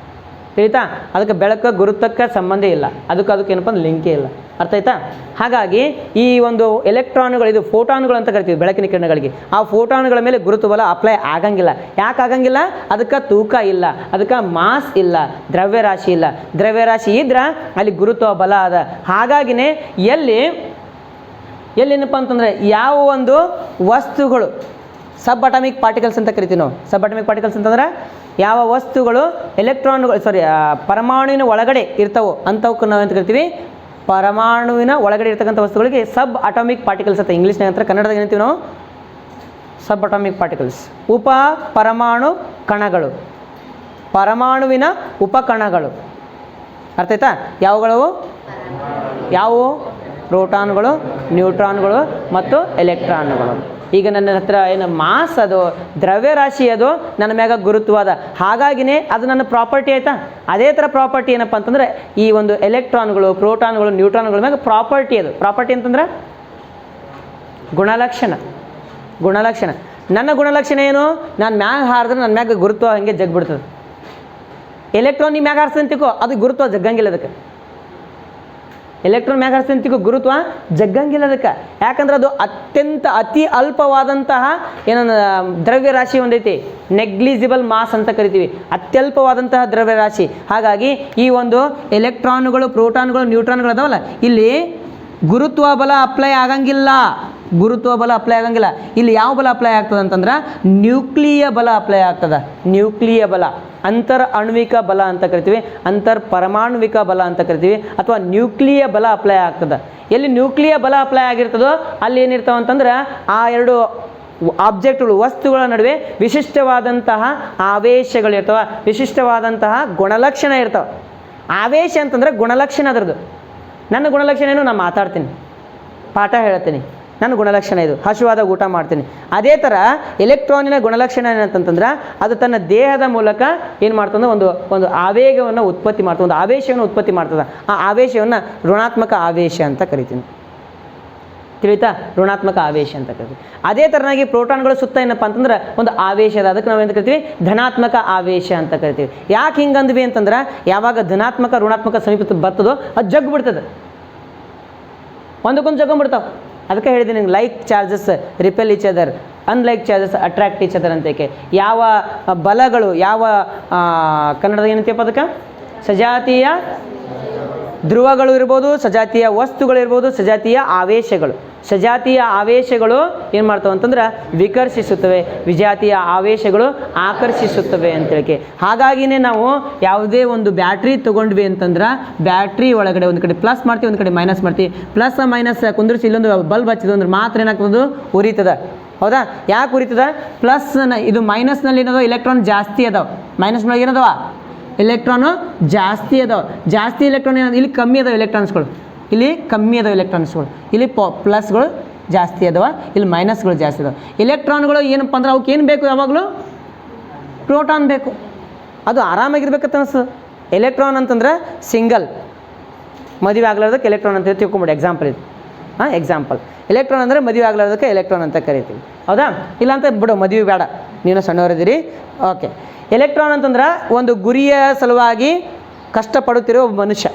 ತಿಳಿತಾ? ಅದಕ್ಕೆ ಬೆಳಕು ಗುರುತ್ವಕ್ಕೆ ಸಂಬಂಧ ಇಲ್ಲ, ಅದಕ್ಕೆ ಏನಪ್ಪ ಅಂದ್ರೆ ಲಿಂಕೇ ಇಲ್ಲ. ಅರ್ಥ ಆಯ್ತಾ? ಹಾಗಾಗಿ ಈ ಒಂದು ಎಲೆಕ್ಟ್ರಾನ್ಗಳು, ಇದು ಫೋಟಾನ್ಗಳು ಅಂತ ಕರಿತೀವಿ ಬೆಳಕಿನ ಕಿರಣಗಳಿಗೆ. ಆ ಫೋಟಾನ್ಗಳ ಮೇಲೆ ಗುರುತ್ವ ಬಲ ಅಪ್ಲೈ ಆಗಂಗಿಲ್ಲ. ಯಾಕೆ ಆಗಂಗಿಲ್ಲ? ಅದಕ್ಕೆ ತೂಕ ಇಲ್ಲ, ಅದಕ್ಕೆ ಮಾಸ್ ಇಲ್ಲ, ದ್ರವ್ಯರಾಶಿ ಇಲ್ಲ. ದ್ರವ್ಯರಾಶಿ ಇದ್ರೆ ಅಲ್ಲಿ ಗುರುತ್ವ ಬಲ ಅದ. ಹಾಗಾಗಿನೇ ಎಲ್ಲಿನಪ್ಪ ಅಂತಂದರೆ ಯಾವ ಒಂದು ವಸ್ತುಗಳು ಸಬ್ ಅಟಾಮಿಕ್ ಪಾರ್ಟಿಕಲ್ಸ್ ಅಂತ ಕರಿತೀವಿ ನಾವು. ಸಬ್ ಅಟಾಮಿಕ್ ಪಾರ್ಟಿಕಲ್ಸ್ ಅಂತಂದ್ರೆ ಯಾವ ವಸ್ತುಗಳು ಎಲೆಕ್ಟ್ರಾನ್ಗಳು ಪರಮಾಣುವಿನ ಒಳಗಡೆ ಇರ್ತಾವೋ ಅಂಥವಕ್ಕೆ ನಾವು ಅಂತ ಕರಿತೀವಿ? ಪರಮಾಣುವಿನ ಒಳಗಡೆ ಇರ್ತಕ್ಕಂಥ ವಸ್ತುಗಳಿಗೆ ಸಬ್ ಅಟಾಮಿಕ್ ಪಾರ್ಟಿಕಲ್ಸ್ ಅಂತ ಇಂಗ್ಲೀಷ್ನಾಗ ಅಂತಾರೆ. ಕನ್ನಡದಾಗ ಏನಂತೀವಿ ನಾವು? ಸಬ್ ಅಟಾಮಿಕ್ ಪಾರ್ಟಿಕಲ್ಸ್. ಉಪ ಪರಮಾಣು ಕಣಗಳು, ಪರಮಾಣುವಿನ ಉಪಕಣಗಳು. ಅರ್ಥ ಆಯ್ತಾ? ಯಾವುಗಳು? ಪ್ರೋಟಾನ್ಗಳು, ನ್ಯೂಟ್ರಾನ್ಗಳು ಮತ್ತು ಎಲೆಕ್ಟ್ರಾನ್ಗಳು. ಈಗ ನನ್ನ ಹತ್ರ ಏನು ಮಾಸ್ ಅದು, ದ್ರವ್ಯರಾಶಿ ಅದು, ನನ್ನ ಮ್ಯಾಗ ಗುರುತ್ವ ಅದ. ಹಾಗಾಗಿನೇ ಅದು ನನ್ನ ಪ್ರಾಪರ್ಟಿ ಆಯಿತಾ? ಅದೇ ಥರ ಪ್ರಾಪರ್ಟಿ ಏನಪ್ಪ ಅಂತಂದರೆ ಈ ಒಂದು ಎಲೆಕ್ಟ್ರಾನ್ಗಳು, ಪ್ರೋಟಾನ್ಗಳು, ನ್ಯೂಟ್ರಾನ್ಗಳ ಮ್ಯಾಗ ಪ್ರಾಪರ್ಟಿ ಅದು. ಪ್ರಾಪರ್ಟಿ ಅಂತಂದ್ರೆ ಗುಣಲಕ್ಷಣ. ನನ್ನ ಗುಣಲಕ್ಷಣ ಏನು? ನಾನು ಮ್ಯಾಗ ಹಾರಿದ್ರೆ ನನ್ನ ಮ್ಯಾಗ ಗುರುತ್ವ ಹಂಗೆ ಜಗ್ಬಿಡ್ತದೆ. ಎಲೆಕ್ಟ್ರಾನ್ ನೀವು ಮ್ಯಾಗ ಹಾರಿಸ್ತಂತಿಕೋ ಅದು ಗುರುತ್ವ ಜಗ್ಗಂಗಿಲ್ಲ. ಅದಕ್ಕೆ ಎಲೆಕ್ಟ್ರಾನ್ ಮ್ಯಾಗ ಹಾರಿಸ್ತಂತಿಕೋ ಗುರುತ್ವ ಜಗ್ಗಂಗಿಲ್ಲ ಅದಕ್ಕೆ. ಯಾಕಂದ್ರೆ ಅದು ಅತಿ ಅಲ್ಪವಾದಂತಹ ಏನನ್ನ ದ್ರವ್ಯರಾಶಿ ಒಂದೈತಿ, ನೆಗ್ಲಿಜಿಬಲ್ ಮಾಸ್ ಅಂತ ಕರಿತೀವಿ. ಅತ್ಯಲ್ಪವಾದಂತಹ ದ್ರವ್ಯರಾಶಿ. ಹಾಗಾಗಿ ಈ ಒಂದು ಎಲೆಕ್ಟ್ರಾನ್ಗಳು, ಪ್ರೋಟಾನ್ಗಳು, ನ್ಯೂಟ್ರಾನ್ಗಳು ಅದಾವಲ್ಲ, ಇಲ್ಲಿ ಗುರುತ್ವ ಬಲ ಅಪ್ಲೈ ಆಗಂಗಿಲ್ಲ. ಇಲ್ಲಿ ಯಾವ ಬಲ ಅಪ್ಲೈ ಆಗ್ತದೆ ಅಂತಂದ್ರೆ ನ್ಯೂಕ್ಲಿಯ ಬಲ ಅಪ್ಲೈ ಆಗ್ತದೆ. ನ್ಯೂಕ್ಲಿಯ ಬಲ, ಅಂತರ್ ಅಣ್ವಿಕ ಬಲ ಅಂತ ಕರಿತೀವಿ, ಅಂತರ್ ಪರಮಾಣ್ವಿಕ ಬಲ ಅಂತ ಕರಿತೀವಿ, ಅಥವಾ ನ್ಯೂಕ್ಲಿಯ ಬಲ ಅಪ್ಲೈ ಆಗ್ತದೆ. ಎಲ್ಲಿ ನ್ಯೂಕ್ಲಿಯ ಬಲ ಅಪ್ಲೈ ಆಗಿರ್ತದೋ ಅಲ್ಲಿ ಏನಿರ್ತಾವೆ ಅಂತಂದ್ರೆ ಆ ಎರಡು ಆಬ್ಜೆಕ್ಟ್ಗಳು, ವಸ್ತುಗಳ ನಡುವೆ ವಿಶಿಷ್ಟವಾದಂತಹ ಆವೇಶಗಳಿರ್ತವೆ, ವಿಶಿಷ್ಟವಾದಂತಹ ಗುಣಲಕ್ಷಣ ಇರ್ತವೆ. ಆವೇಶ ಅಂತಂದ್ರೆ ಗುಣಲಕ್ಷಣ ಅದರದ್ದು. ನನ್ನ ಗುಣಲಕ್ಷಣ ಏನು? ನಾನು ಮಾತಾಡ್ತೀನಿ, ಪಾಠ ಹೇಳ್ತೀನಿ, ನನ್ನ ಗುಣಲಕ್ಷಣ ಇದು, ಹಸಿವಾದಾಗ ಊಟ ಮಾಡ್ತೀನಿ. ಅದೇ ಥರ ಎಲೆಕ್ಟ್ರಾನಿನ ಗುಣಲಕ್ಷಣ ಏನಂತಂದ್ರೆ ಅದು ತನ್ನ ದೇಹದ ಮೂಲಕ ಏನು ಮಾಡ್ತಂದ್ರೆ ಒಂದು ಆವೇಗವನ್ನು ಉತ್ಪತ್ತಿ ಮಾಡ್ತದೆ, ಒಂದು ಆವೇಶವನ್ನು ಉತ್ಪತ್ತಿ ಮಾಡ್ತದೆ. ಆ ಆವೇಶವನ್ನು ಋಣಾತ್ಮಕ ಆವೇಶ ಅಂತ ಕರಿತೀನಿ. ತಿಳಿತಾ? ಋಣಾತ್ಮಕ ಆವೇಶ ಅಂತ ಕರಿತೀವಿ. ಅದೇ ಥರನಾಗಿ ಪ್ರೋಟಾನ್ಗಳು ಸುತ್ತ ಏನಪ್ಪ ಅಂತಂದ್ರೆ ಒಂದು ಆವೇಶ ಅದ, ಅದಕ್ಕೆ ನಾವು ಏನು ಕರಿತೀವಿ? ಧನಾತ್ಮಕ ಆವೇಶ ಅಂತ ಕರಿತೀವಿ. ಯಾಕೆ ಹಿಂಗಂದ್ವಿ ಅಂತಂದ್ರೆ ಯಾವಾಗ ಧನಾತ್ಮಕ ಋಣಾತ್ಮಕ ಸಮೀಪ ಬರ್ತದೋ ಅದು ಜಗ್ಗು ಬಿಡ್ತದೆ, ಒಂದಕ್ಕೊಂದು ಜಗ್ಗೊಂಡ್ಬಿಡ್ತಾವೆ. ಅದಕ್ಕೆ ಹೇಳಿದ್ದೀನಿ ನಿಮ್ಗೆ, like charges repel each other, unlike charges attract each other ಅಂತೇಕೆ. ಯಾವ ಬಲಗಳು, ಯಾವ ಕನ್ನಡದ ಏನಂತೀವಪ್ಪ ಅದಕ್ಕೆ, ಸಜಾತೀಯ ಧ್ರುವಗಳು ಇರ್ಬೋದು, ಸಜಾತೀಯ ವಸ್ತುಗಳಿರ್ಬೋದು, ಸಜಾತೀಯ ಆವೇಶಗಳು. ಸಜಾತೀಯ ಆವೇಶಗಳು ಏನು ಮಾಡ್ತವೆ ಅಂತಂದ್ರೆ ವಿಕರ್ಷಿಸುತ್ತವೆ, ವಿಜಾತೀಯ ಆವೇಶಗಳು ಆಕರ್ಷಿಸುತ್ತವೆ ಅಂತೇಳಿ. ಹಾಗಾಗಿನೇ ನಾವು ಯಾವುದೇ ಒಂದು ಬ್ಯಾಟ್ರಿ ತೊಗೊಂಡ್ವಿ ಅಂತಂದ್ರೆ ಬ್ಯಾಟ್ರಿ ಒಳಗಡೆ ಒಂದು ಕಡೆ ಪ್ಲಸ್ ಮಾಡ್ತೀವಿ, ಒಂದು ಕಡೆ ಮೈನಸ್ ಮಾಡ್ತೀವಿ. ಪ್ಲಸ್ ಮೈನಸ್ ಕುಂದ್ರಿಸಿ ಇಲ್ಲೊಂದು ಬಲ್ಬ್ ಹಚ್ಚಿದ್ದು ಅಂದ್ರೆ ಮಾತ್ರ ಏನಾಗ್ತದೆ? ಉರಿತದ. ಹೌದಾ? ಯಾಕೆ ಉರಿತದ? ಪ್ಲಸ್ ಇದು ಮೈನಸ್ನಲ್ಲಿ ಏನದೋ ಇಲೆಕ್ಟ್ರಾನ್ ಜಾಸ್ತಿ ಅದಾವೆ, ಮೈನಸ್ನೊಳಗೆ ಏನದವ ಎಲೆಕ್ಟ್ರಾನು ಜಾಸ್ತಿ ಅದಾವೆ. ಜಾಸ್ತಿ ಎಲೆಕ್ಟ್ರಾನ್ ಏನದು? ಇಲ್ಲಿ ಕಮ್ಮಿ ಅದಾವೆ ಎಲೆಕ್ಟ್ರಾನ್ಸ್ಗಳು, ಇಲ್ಲಿ ಕಮ್ಮಿ ಅದಾವೆ ಎಲೆಕ್ಟ್ರಾನ್ಸ್ಗಳು, ಇಲ್ಲಿ ಪ್ಲಸ್ಗಳು ಜಾಸ್ತಿ ಅದಾವೆ, ಇಲ್ಲಿ ಮೈನಸ್ಗಳು ಜಾಸ್ತಿ ಅದಾವೆ. ಎಲೆಕ್ಟ್ರಾನ್ಗಳು ಏನಪ್ಪ ಅಂದ್ರೆ ಅವಕ್ಕೆ ಏನು ಬೇಕು? ಯಾವಾಗಲೂ ಪ್ರೋಟಾನ್ ಬೇಕು, ಅದು ಆರಾಮಾಗಿರ್ಬೇಕಂತ ಅನಿಸ್ತದೆ. ಎಲೆಕ್ಟ್ರಾನ್ ಅಂತಂದ್ರೆ ಸಿಂಗಲ್, ಮದುವೆ ಆಗ್ಲಾರ್ದಕ್ಕೆ ಎಲೆಕ್ಟ್ರಾನ್ ಅಂತ ತಿಳ್ಕೊಂಬಿಡಿ. ಎಕ್ಸಾಂಪಲ್ ಇದು, ಎಕ್ಸಾಂಪಲ್. ಎಲೆಕ್ಟ್ರಾನ್ ಅಂದರೆ ಮದುವೆ ಆಗ್ಲಾರ್ದಕ್ಕೆ ಎಲೆಕ್ಟ್ರಾನ್ ಅಂತ ಕರಿತೀವಿ. ಹೌದಾ? ಇಲ್ಲಾಂತ ಬಿಡು, ಮದುವೆ ಬೇಡ, ನೀನು ಸಣ್ಣವರಿದ್ದೀರಿ. ಓಕೆ. ಎಲೆಕ್ಟ್ರಾನ್ ಅಂತಂದ್ರೆ ಒಂದು ಗುರಿಯ ಸಲುವಾಗಿ ಕಷ್ಟಪಡುತ್ತಿರೋ ಒಬ್ಬ ಮನುಷ್ಯ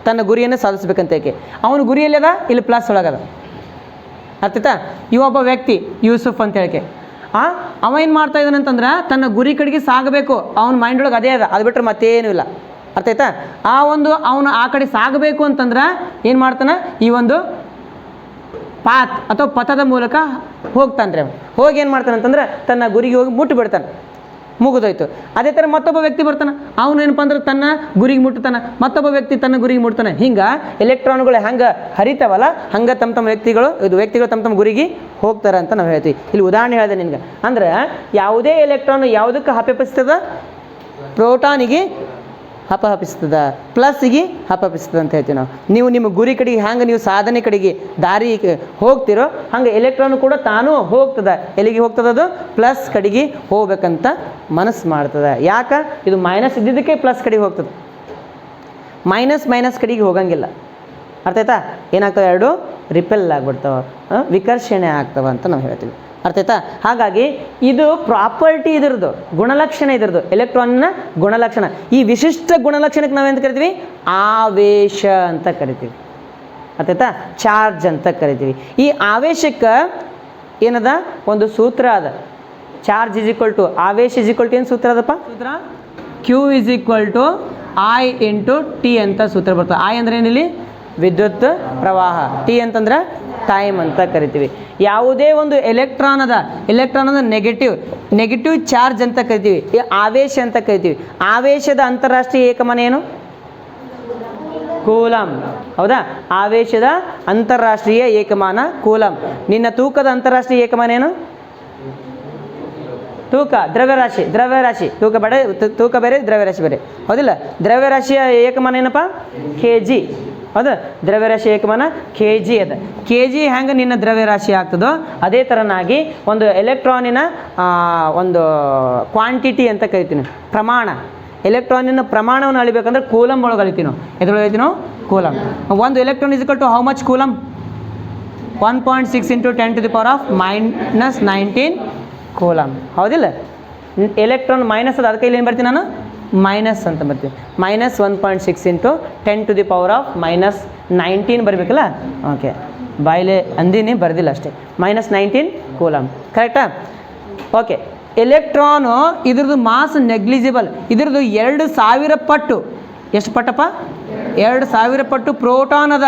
ತನ್ನ ಗುರಿಯನ್ನು ಸಾಧಿಸ್ಬೇಕಂತ ಏಕೆ ಅವನು ಗುರಿಯಲ್ಲದ, ಇಲ್ಲಿ ಪ್ಲಸ್ ಒಳಗದ. ಅರ್ಥಾಯ್ತಾ? ಇವೊಬ್ಬ ವ್ಯಕ್ತಿ ಯೂಸುಫ್ ಅಂತ ಹೇಳಿಕೆ ಅವ ಏನು ಮಾಡ್ತಾ ಇದ್ದಾನೆ ಅಂತಂದ್ರೆ ತನ್ನ ಗುರಿ ಕಡೆಗೆ ಸಾಗಬೇಕು, ಅವನ ಮೈಂಡ್ ಒಳಗೆ ಅದೇ ಅದ, ಅದು ಬಿಟ್ಟರೆ ಮತ್ತೇನೂ ಇಲ್ಲ. ಅರ್ಥ ಆಯ್ತಾ? ಅವನು ಆ ಕಡೆ ಸಾಗಬೇಕು ಅಂತಂದ್ರೆ ಏನು ಮಾಡ್ತಾನೆ? ಈ ಒಂದು ಪಾತ್ ಅಥವಾ ಪಥದ ಮೂಲಕ ಹೋಗ್ತಾನೆ ರೀ. ಹೋಗಿ ಏನು ಮಾಡ್ತಾನೆ ಅಂತಂದ್ರೆ ತನ್ನ ಗುರಿಗೆ ಹೋಗಿ ಮುಟ್ಟಿಬಿಡ್ತಾನೆ, ಮುಗಿದೋಯ್ತು. ಅದೇ ಥರ ಮತ್ತೊಬ್ಬ ವ್ಯಕ್ತಿ ಬರ್ತಾನೆ, ಅವನು ಏನಪ್ಪ ಅಂದ್ರೆ ತನ್ನ ಗುರಿಗೆ ಮುಟ್ತಾನೆ, ಮತ್ತೊಬ್ಬ ವ್ಯಕ್ತಿ ತನ್ನ ಗುರಿಗೆ ಮುಟ್ತಾನೆ. ಹಿಂಗೆ ಎಲೆಕ್ಟ್ರಾನ್ಗಳು ಹೆಂಗೆ ಹರಿತಾವಲ್ಲ ಹಂಗೆ ತಮ್ಮ ವ್ಯಕ್ತಿಗಳು ತಮ್ಮ ಗುರಿಗೆ ಹೋಗ್ತಾರೆ ಅಂತ ನಾವು ಹೇಳ್ತೀವಿ. ಇಲ್ಲಿ ಉದಾಹರಣೆ ಹೇಳಿದೆ ನಿನ್ಗೆ. ಅಂದ್ರೆ ಯಾವುದೇ ಎಲೆಕ್ಟ್ರಾನ್ ಯಾವುದಕ್ಕೆ ಹಪಹಪಿಸ್ತದ? ಪ್ರೋಟಾನಿಗೆ ಹಪಹಪಿಸ್ತದ, ಪ್ಲಸ್ಸಿಗೆ ಹಪಹಪಿಸ್ತದ ಅಂತ ಹೇಳ್ತೀವಿ ನಾವು. ನೀವು ನಿಮ್ಮ ಗುರಿ ಕಡೆಗೆ ಹ್ಯಾಂಗೆ ನೀವು ಸಾಧನೆ ಕಡೆಗೆ ದಾರಿ ಹೋಗ್ತಿರೋ ಹಂಗೆ ಎಲೆಕ್ಟ್ರಾನ್ ಕೂಡ ತಾನೂ ಹೋಗ್ತದೆ. ಎಲ್ಲಿಗೆ ಹೋಗ್ತದೆ? ಅದು ಪ್ಲಸ್ ಕಡೆಗೆ ಹೋಗ್ಬೇಕಂತ ಮನಸ್ಸು ಮಾಡ್ತದೆ. ಯಾಕೆ? ಇದು ಮೈನಸ್ ಇದ್ದಿದ್ದಕ್ಕೆ ಪ್ಲಸ್ ಕಡೆಗೆ ಹೋಗ್ತದೆ, ಮೈನಸ್ ಕಡೆಗೆ ಹೋಗಂಗಿಲ್ಲ. ಅರ್ಥ ಆಯ್ತಾ? ಏನಾಗ್ತವೆ? ಎರಡು ರಿಪೆಲ್ ಆಗಿಬಿಡ್ತಾವೆ, ವಿಕರ್ಷಣೆ ಆಗ್ತವೆ ಅಂತ ನಾವು ಹೇಳ್ತೀವಿ. ಅರ್ಥ ಆಯ್ತಾ? ಹಾಗಾಗಿ ಇದು ಪ್ರಾಪರ್ಟಿ ಇದ್ರದ್ದು, ಗುಣಲಕ್ಷಣ ಇದ್ರದ್ದು, ಎಲೆಕ್ಟ್ರಾನ್ನ ಗುಣಲಕ್ಷಣ. ಈ ವಿಶಿಷ್ಟ ಗುಣಲಕ್ಷಣಕ್ಕೆ ನಾವೇಂತ ಕರಿತೀವಿ? ಆವೇಶ ಅಂತ ಕರಿತೀವಿ. ಅರ್ಥ ಆಯ್ತಾ? ಚಾರ್ಜ್ ಅಂತ ಕರಿತೀವಿ. ಈ ಆವೇಶಕ್ಕೆ ಏನದ? ಒಂದು ಸೂತ್ರ ಅದ. ಚಾರ್ಜ್ ಇಸ್ ಈಕ್ವಲ್ ಟು ಆವೇಶ ಇಸ್ ಈಕ್ವಲ್ ಟು ಏನು ಸೂತ್ರ ಅದಪ್ಪ? ಸೂತ್ರ Q is equal to I into T ಅಂತ ಸೂತ್ರ ಬರ್ತದೆ. I ಅಂದ್ರೆ ಏನಿಲ್ಲಿ? ವಿದ್ಯುತ್ ಪ್ರವಾಹ. ಟಿ ಅಂತಂದ್ರೆ ಟೈಮ್ ಅಂತ ಕರಿತೀವಿ. ಯಾವುದೇ ಒಂದು ಎಲೆಕ್ಟ್ರಾನ್ ಅದ ನೆಗೆಟಿವ್ ಚಾರ್ಜ್ ಅಂತ ಕರಿತೀವಿ, ಆವೇಶ ಅಂತ ಕರಿತೀವಿ. ಆವೇಶದ ಅಂತಾರಾಷ್ಟ್ರೀಯ ಏಕಮಾನ ಏನು? ಕೂಲಂ. ಹೌದಾ? ಆವೇಶದ ಅಂತಾರಾಷ್ಟ್ರೀಯ ಏಕಮಾನ ಕೂಲಂ. ನಿನ್ನ ತೂಕದ ಅಂತಾರಾಷ್ಟ್ರೀಯ ಏಕಮಾನ ಏನು? ತೂಕ, ದ್ರವ್ಯರಾಶಿ. ತೂಕ ಬೇರೆ, ದ್ರವ್ಯರಾಶಿ ಬೇರೆ. ಹೌದಿಲ್ಲ? ದ್ರವ್ಯರಾಶಿಯ ಏಕಮಾನ ಏನಪ್ಪ? kg. ಹೌದಾ? ದ್ರವ್ಯರಾಶಿ ಏಕಮಾನ kg ಅದ. kg ಹೆಂಗೆ ನಿನ್ನ ದ್ರವ್ಯರಾಶಿ ಆಗ್ತದೋ ಅದೇ ಥರನಾಗಿ ಒಂದು ಎಲೆಕ್ಟ್ರಾನಿನ ಒಂದು ಕ್ವಾಂಟಿಟಿ ಅಂತ ಕರಿತೀವಿ, ಪ್ರಮಾಣ. ಎಲೆಕ್ಟ್ರಾನಿನ ಪ್ರಮಾಣವನ್ನು ಅಳಿಬೇಕಂದ್ರೆ ಕೂಲಂ ಒಳಗೆ ಅಳಿತೀವಿ ನಾವು. ಎದ್ರೊಳಗೆ ಹೇಳ್ತೀವಿ ನಾವು? ಕೂಲಂ. ಒಂದು electron is equal to how much coulomb? 1.6 into 10⁻⁻19 coulomb. ಹೌದಿಲ್ಲ? ಎಲೆಕ್ಟ್ರಾನ್ ಮೈನಸ್ ಅದ, ಅದಕ್ಕೆ ಇಲ್ಲಿ ಏನು ಬರ್ತೀನಿ ನಾನು? ಮೈನಸ್ ಅಂತ ಬರ್ತೀವಿ. -1.6 ಇಂಟು 10⁻⁻19 ಬರಬೇಕಲ್ಲ. ಓಕೆ, ಬಾಯಿಲೆ ಅಂದಿನಿ, ಬರ್ದಿಲ್ಲ ಅಷ್ಟೇ. -19 ಕೂಲಂ. ಕರೆಕ್ಟಾ? ಓಕೆ. ಎಲೆಕ್ಟ್ರಾನು ಇದ್ರದ್ದು ಮಾಸ್ ನೆಗ್ಲಿಜಿಬಲ್. ಇದ್ರದ್ದು 2000 ಪಟ್ಟು. ಎಷ್ಟು ಪಟ್ಟಪ್ಪ? 2000 ಪಟ್ಟು ಪ್ರೋಟಾನ್ ಅದ.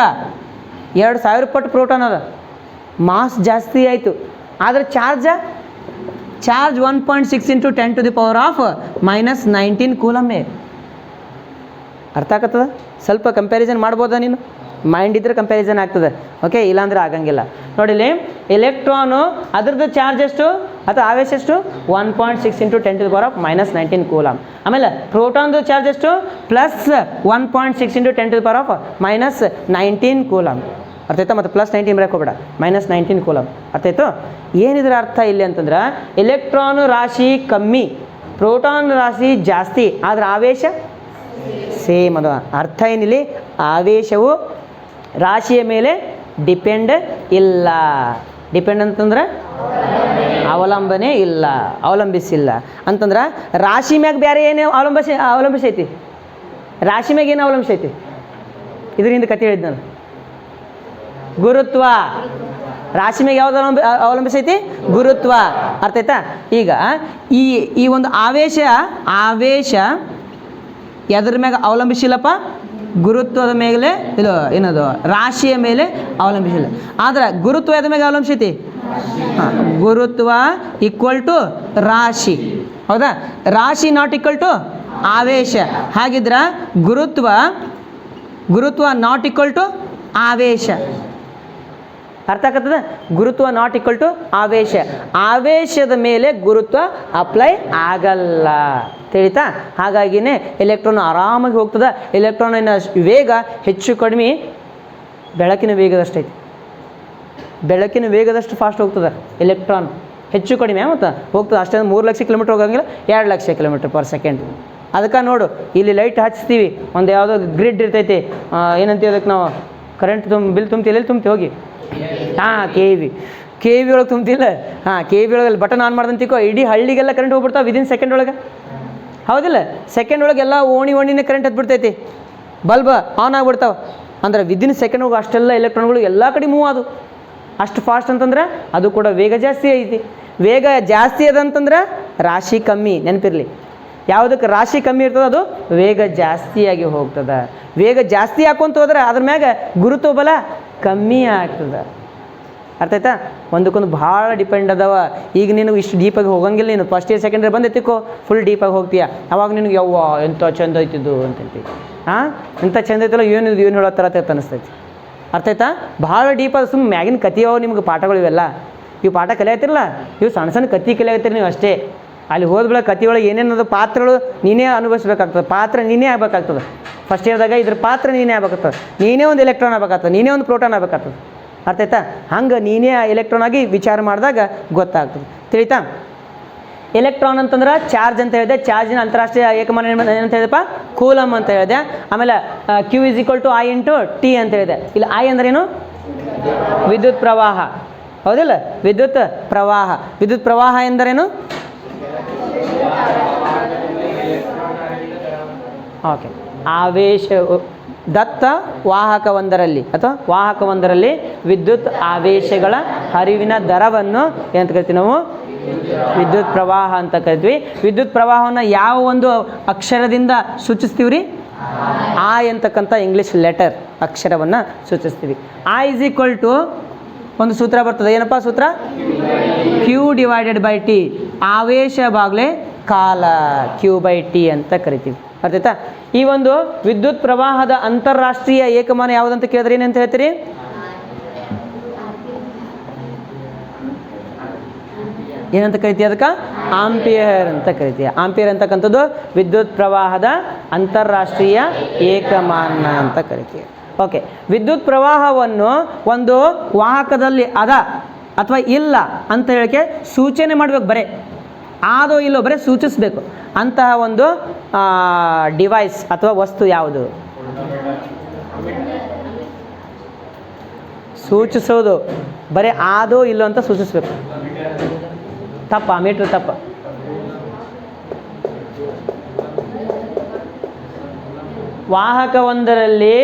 2000 ಪಟ್ಟು ಪ್ರೋಟಾನ್ ಅದ. ಮಾಸ್ ಜಾಸ್ತಿ ಆಯಿತು, ಆದರೆ ಚಾರ್ಜ್ 1.6 ಇಂಟು 10⁻⁻19 ಕೂಲಮ್ಮೆ. ಅರ್ಥ ಆಗತ್ತದ? ಸ್ವಲ್ಪ ಕಂಪ್ಯಾರಿಸನ್ ಮಾಡ್ಬೋದಾ ನೀನು? ಮೈಂಡ್ ಇದ್ರೆ ಕಂಪ್ಯಾರಿಸನ್ ಆಗ್ತದೆ. ಓಕೆ, ಇಲ್ಲಾಂದ್ರೆ ಆಗಂಗಿಲ್ಲ. ನೋಡಿಲಿ, ಎಲೆಕ್ಟ್ರಾನು ಅದ್ರದ್ದು ಚಾರ್ಜ್ ಎಷ್ಟು ಅಥವಾ ಆವೇಶ ಎಷ್ಟು? 1.6 ಇಂಟು 10⁻⁻19 ಕೂಲಂ. ಆಮೇಲೆ ಪ್ರೋಟಾನ್ದು ಚಾರ್ಜ್ ಎಷ್ಟು? +1.6 ಇಂಟು 10⁻⁻19 ಕೂಲಂ. ಅರ್ಥ ಆಯ್ತಾ? ಮತ್ತು +19 ಬರೋಕೆ ಹೋಗ್ಬೇಡ, -19 ಕೂಲಮ್. ಅರ್ಥ ಆಯ್ತು? ಏನಿದ್ರ ಅರ್ಥ ಇಲ್ಲಿ ಅಂತಂದ್ರೆ ಎಲೆಕ್ಟ್ರಾನ್ ರಾಶಿ ಕಮ್ಮಿ, ಪ್ರೋಟಾನ್ ರಾಶಿ ಜಾಸ್ತಿ, ಆದರೆ ಆವೇಶ ಸೇಮ್ ಅದು. ಅರ್ಥ ಏನಿಲ್ಲಿ, ಆವೇಶವು ರಾಶಿಯ ಮೇಲೆ ಡಿಪೆಂಡ್ ಇಲ್ಲ. ಡಿಪೆಂಡ್ ಅಂತಂದ್ರೆ ಅವಲಂಬನೆ ಇಲ್ಲ, ಅವಲಂಬಿಸಿಲ್ಲ ಅಂತಂದ್ರೆ ರಾಶಿ ಮ್ಯಾಗ ಬೇರೆ ಏನು ಅವಲಂಬಿಸೈತಿ? ರಾಶಿ ಮ್ಯಾಗ ಏನು ಅವಲಂಬಿಸೈತಿ? ಇದರಿಂದ ಕತೆ ಹೇಳಿದ್ದು ನಾನು, ಗುರುತ್ವ. ರಾಶಿ ಮ್ಯಾಗ ಯಾವ್ದು ಅವಲಂಬಿಸೈತಿ? ಗುರುತ್ವ. ಅರ್ಥ ಆಯ್ತಾ? ಈಗ ಈ ಒಂದು ಆವೇಶ ಎದ್ರ ಮ್ಯಾಗ ಅವಲಂಬಿಸಿಲ್ಲಪ್ಪ? ಗುರುತ್ವದ ಮೇಲೆ, ಇದು ಏನದು ರಾಶಿಯ ಮೇಲೆ ಅವಲಂಬಿಸಿಲ್ಲ. ಆದ್ರೆ ಗುರುತ್ವ ಎದ್ರ ಮ್ಯಾಗ ಅವಲಂಬಿಸೈತಿ? ಹಾಂ, ಗುರುತ್ವ ಈಕ್ವಲ್ ಟು ರಾಶಿ. ಹೌದಾ? ರಾಶಿ ನಾಟ್ ಈಕ್ವಲ್ ಟು ಆವೇಶ. ಹಾಗಿದ್ರೆ ಗುರುತ್ವ ನಾಟ್ ಈಕ್ವಲ್ ಟು ಆವೇಶ. ಅರ್ಥ ಆಗತ್ತದ? ಗುರುತ್ವ ನಾಟ್ ಈಕ್ವಲ್ ಟು ಆವೇಶ. ಆವೇಶದ ಮೇಲೆ ಗುರುತ್ವ ಅಪ್ಲೈ ಆಗಲ್ಲ, ತಿಳಿತಾ? ಹಾಗಾಗಿನೇ ಎಲೆಕ್ಟ್ರಾನ್ ಆರಾಮಾಗಿ ಹೋಗ್ತದೆ. ಎಲೆಕ್ಟ್ರಾನಿನ ವೇಗ ಹೆಚ್ಚು ಕಡಿಮೆ ಬೆಳಕಿನ ವೇಗದಷ್ಟೈತಿ. ಬೆಳಕಿನ ವೇಗದಷ್ಟು ಫಾಸ್ಟ್ ಹೋಗ್ತದೆ ಎಲೆಕ್ಟ್ರಾನ್, ಹೆಚ್ಚು ಕಡಿಮೆ ಮತ್ತು ಹೋಗ್ತದೆ. ಅಷ್ಟೇ 3 ಲಕ್ಷ ಕಿಲೋಮೀಟ್ರ್ ಹೋಗಂಗಿಲ್ಲ, 2 ಲಕ್ಷ km/s. ಅದಕ್ಕೆ ನೋಡು, ಇಲ್ಲಿ ಲೈಟ್ ಹಚ್ತೀವಿ, ಒಂದು ಯಾವುದೋ ಗ್ರಿಡ್ ಇರ್ತೈತಿ, ಏನಂತೀವಿ ಅದಕ್ಕೆ ನಾವು, ಕರೆಂಟ್ ಬಿಲ್ ತುಂಬ್ತಿ, ಎಲ್ಲೆಲ್ಲಿ ತುಂಬ್ತಿ ಹೋಗಿ? ಹಾಂ, ಕೆ ವಿ ಒಳಗೆ ತುಂಬ್ತಿಲ್ಲ? ಹಾಂ, ಕೆ ವಿ ಒಳಗೆ ಬಟನ್ ಆನ್ ಮಾಡ್ದಂತಿಕೋ, ಇಡೀ ಹಳ್ಳಿಗೆಲ್ಲ ಕರೆಂಟ್ ಹೋಗ್ಬಿಡ್ತಾವೆ ವಿದಿನ್ ಸೆಕೆಂಡ್ ಒಳಗೆ. ಹೌದಿಲ್ಲ? ಸೆಕೆಂಡ್ ಒಳಗೆ ಎಲ್ಲ ಓಣಿನೇ ಕರೆಂಟ್ ಹತ್ಬಿಡ್ತೈತಿ, ಬಲ್ಬ್ ಆನ್ ಆಗಿಬಿಡ್ತಾವೆ. ಅಂದ್ರೆ ವಿದಿನ್ ಸೆಕೆಂಡ್ ಒಳಗೆ ಅಷ್ಟೆಲ್ಲ ಎಲೆಕ್ಟ್ರಾನ್ಗಳು ಎಲ್ಲ ಕಡೆ ಮೂವ್ ಅದು. ಅಷ್ಟು ಫಾಸ್ಟ್ ಅಂತಂದ್ರೆ ಅದು ಕೂಡ ವೇಗ ಜಾಸ್ತಿ ಐತಿ. ವೇಗ ಜಾಸ್ತಿ ಅದಂತಂದ್ರೆ ರಾಶಿ ಕಮ್ಮಿ, ನೆನಪಿರಲಿ. ಯಾವುದಕ್ಕೆ ರಾಶಿ ಕಮ್ಮಿ ಇರ್ತದೆ ಅದು ವೇಗ ಜಾಸ್ತಿಯಾಗಿ ಹೋಗ್ತದೆ. ವೇಗ ಜಾಸ್ತಿ ಹಾಕೊಂತ ಹೋದ್ರೆ ಅದ್ರ ಮ್ಯಾಗ ಗುರುತ್ವ ಬಲ ಕಮ್ಮಿ ಆಗ್ತದೆ. ಅರ್ಥ ಆಯ್ತಾ? ಒಂದಕ್ಕೊಂದು ಭಾಳ ಡಿಪೆಂಡ್ ಅದಾವ. ಈಗ ನಿನಗೆ ಇಷ್ಟು ಡೀಪಾಗಿ ಹೋಗಂಗಿಲ್ಲ. ನೀನು ಫಸ್ಟ್ ಇಯರ್ ಸೆಕೆಂಡ್ ಇಯರ್ ಬಂದು ಎತ್ತಿಕೋ, ಫುಲ್ ಡೀಪಾಗಿ ಹೋಗ್ತೀಯ. ಅವಾಗ ನಿನಗೆ ಯವ್ವ ಎಂಥ ಚಂದ ಐತಿದ್ದು ಅಂತಂತೀವಿ. ಹಾಂ, ಎಂಥ ಚಂದ ಐತಲ್ಲ, ಏನು ಹೇಳೋ ಥರ ಅನಿಸ್ತೈತಿ. ಅರ್ಥ ಆಯ್ತಾ? ಭಾಳ ಡೀಪ್ ಅದು. ಸುಮ್ಮನೆ ಮ್ಯಾಗಿನ ಕತಿಯವ ನಿಮ್ಗೆ ಪಾಠಗಳು ಇವೆಲ್ಲ. ಇವು ಪಾಠ ಕಲಿಯತ್ತಿರಲ್ಲ, ಇವು ಸಣ್ಣ ಸಣ್ಣ ಕತಿ ಕಲಿಯತ್ತೀರಿ ನೀವು ಅಷ್ಟೇ. ಅಲ್ಲಿ ಹೋದ್ಬಿಡ ಕತಿ ಒಳಗೆ ಏನೇನದು ಪಾತ್ರಗಳು ನೀನೇ ಅನುಭವಿಸ್ಬೇಕಾಗ್ತದೆ. ಪಾತ್ರ ನೀನೇ ಆಗ್ಬೇಕಾಗ್ತದೆ. ಫಸ್ಟ್ ಇಯರ್ದಾಗ ಇದ್ರ ಪಾತ್ರ ನೀನೇ ಆಗ್ಬೇಕಾಗ್ತದೆ. ನೀನೇ ಒಂದು ಎಲೆಕ್ಟ್ರಾನ್ ಆಗ್ಬೇಕಾಗ್ತದೆ, ನೀನೇ ಒಂದು ಪ್ರೋಟಾನ್ ಆಗ್ಬೇಕಾಗ್ತದೆ. ಅರ್ಥ ಆಯ್ತಾ? ಹಂಗೆ ನೀನೇ ಎಲೆಕ್ಟ್ರಾನ್ ಆಗಿ ವಿಚಾರ ಮಾಡಿದಾಗ ಗೊತ್ತಾಗ್ತದೆ. ತಿಳಿತಾ? ಎಲೆಕ್ಟ್ರಾನ್ ಅಂತಂದ್ರೆ ಚಾರ್ಜ್ ಅಂತ ಹೇಳಿದೆ. ಚಾರ್ಜಿನ ಅಂತಾರಾಷ್ಟ್ರೀಯ ಏಕಮಾನ ಏನಂತ ಹೇಳಿದೆಪ್ಪ? ಕೂಲಮ್ ಅಂತ ಹೇಳಿದೆ. ಆಮೇಲೆ Q = I × T ಅಂತ ಹೇಳಿದೆ. ಇಲ್ಲಿ I ಅಂದ್ರೇನು? ವಿದ್ಯುತ್ ಪ್ರವಾಹ. ಹೌದಿಲ್ಲ? ವಿದ್ಯುತ್ ಪ್ರವಾಹ. ವಿದ್ಯುತ್ ಪ್ರವಾಹ ಎಂದರೇನು? ಓಕೆ, ಆವೇಶ ದತ್ತ ವಾಹಕವೊಂದರಲ್ಲಿ ಅಥವಾ ವಾಹಕವೊಂದರಲ್ಲಿ ವಿದ್ಯುತ್ ಆವೇಶಗಳ ಹರಿವಿನ ದರವನ್ನು ಏನಂತ ಕರಿತೀವಿ ನಾವು? ವಿದ್ಯುತ್ ಪ್ರವಾಹ ಅಂತ ಕರಿತೀವಿ. ವಿದ್ಯುತ್ ಪ್ರವಾಹವನ್ನು ಯಾವ ಒಂದು ಅಕ್ಷರದಿಂದ ಸೂಚಿಸ್ತೀವಿ ರೀ? I ಅಂತಕ್ಕಂಥ ಇಂಗ್ಲೀಷ್ ಲೆಟರ್ ಅಕ್ಷರವನ್ನು ಸೂಚಿಸ್ತೀವಿ. I = ಒಂದು ಸೂತ್ರ ಬರ್ತದೆ. ಏನಪ್ಪ ಸೂತ್ರ? Q/T. ಆವೇಶ ಬಾಗ್ಲೆ ಕಾಲ, Q/T ಅಂತ ಕರಿತೀವಿ. ಅರ್ಥ ಆಯ್ತಾ? ಈ ಒಂದು ವಿದ್ಯುತ್ ಪ್ರವಾಹದ ಅಂತಾರಾಷ್ಟ್ರೀಯ ಏಕಮಾನ ಯಾವುದಂತ ಕೇಳಿದ್ರೆ ಏನಂತ ಹೇಳ್ತೀರಿ? ಏನಂತ ಕರಿತೀವಿ? ಅದಕ್ಕೆ ಆಂಪಿಯರ್ ಅಂತ ಕರಿತೀವಿ. ಆಂಪಿಯರ್ ಅಂತಕ್ಕಂಥದ್ದು ವಿದ್ಯುತ್ ಪ್ರವಾಹದ ಅಂತಾರಾಷ್ಟ್ರೀಯ ಏಕಮಾನ ಅಂತ ಕರಿತೀವಿ. ಓಕೆ, ವಿದ್ಯುತ್ ಪ್ರವಾಹವನ್ನು ಒಂದು ವಾಹಕದಲ್ಲಿ ಅದ ಅಥವಾ ಇಲ್ಲ ಅಂತ ಹೇಳಿಕೆ ಸೂಚನೆ ಮಾಡಬೇಕು. ಬರೇ ಆದೋ ಇಲ್ಲೋ ಬರೀ ಸೂಚಿಸಬೇಕು. ಅಂತಹ ಒಂದು ಡಿವೈಸ್ ಅಥವಾ ವಸ್ತು ಯಾವುದು? ಸೂಚಿಸೋದು ಬರೀ ಆದೋ ಇಲ್ಲೋ ಅಂತ ಸೂಚಿಸಬೇಕು. ತಪ್ಪ, ಮೀಟ್ರ್ ತಪ್ಪ. ವಾಹಕವೊಂದರಲ್ಲಿ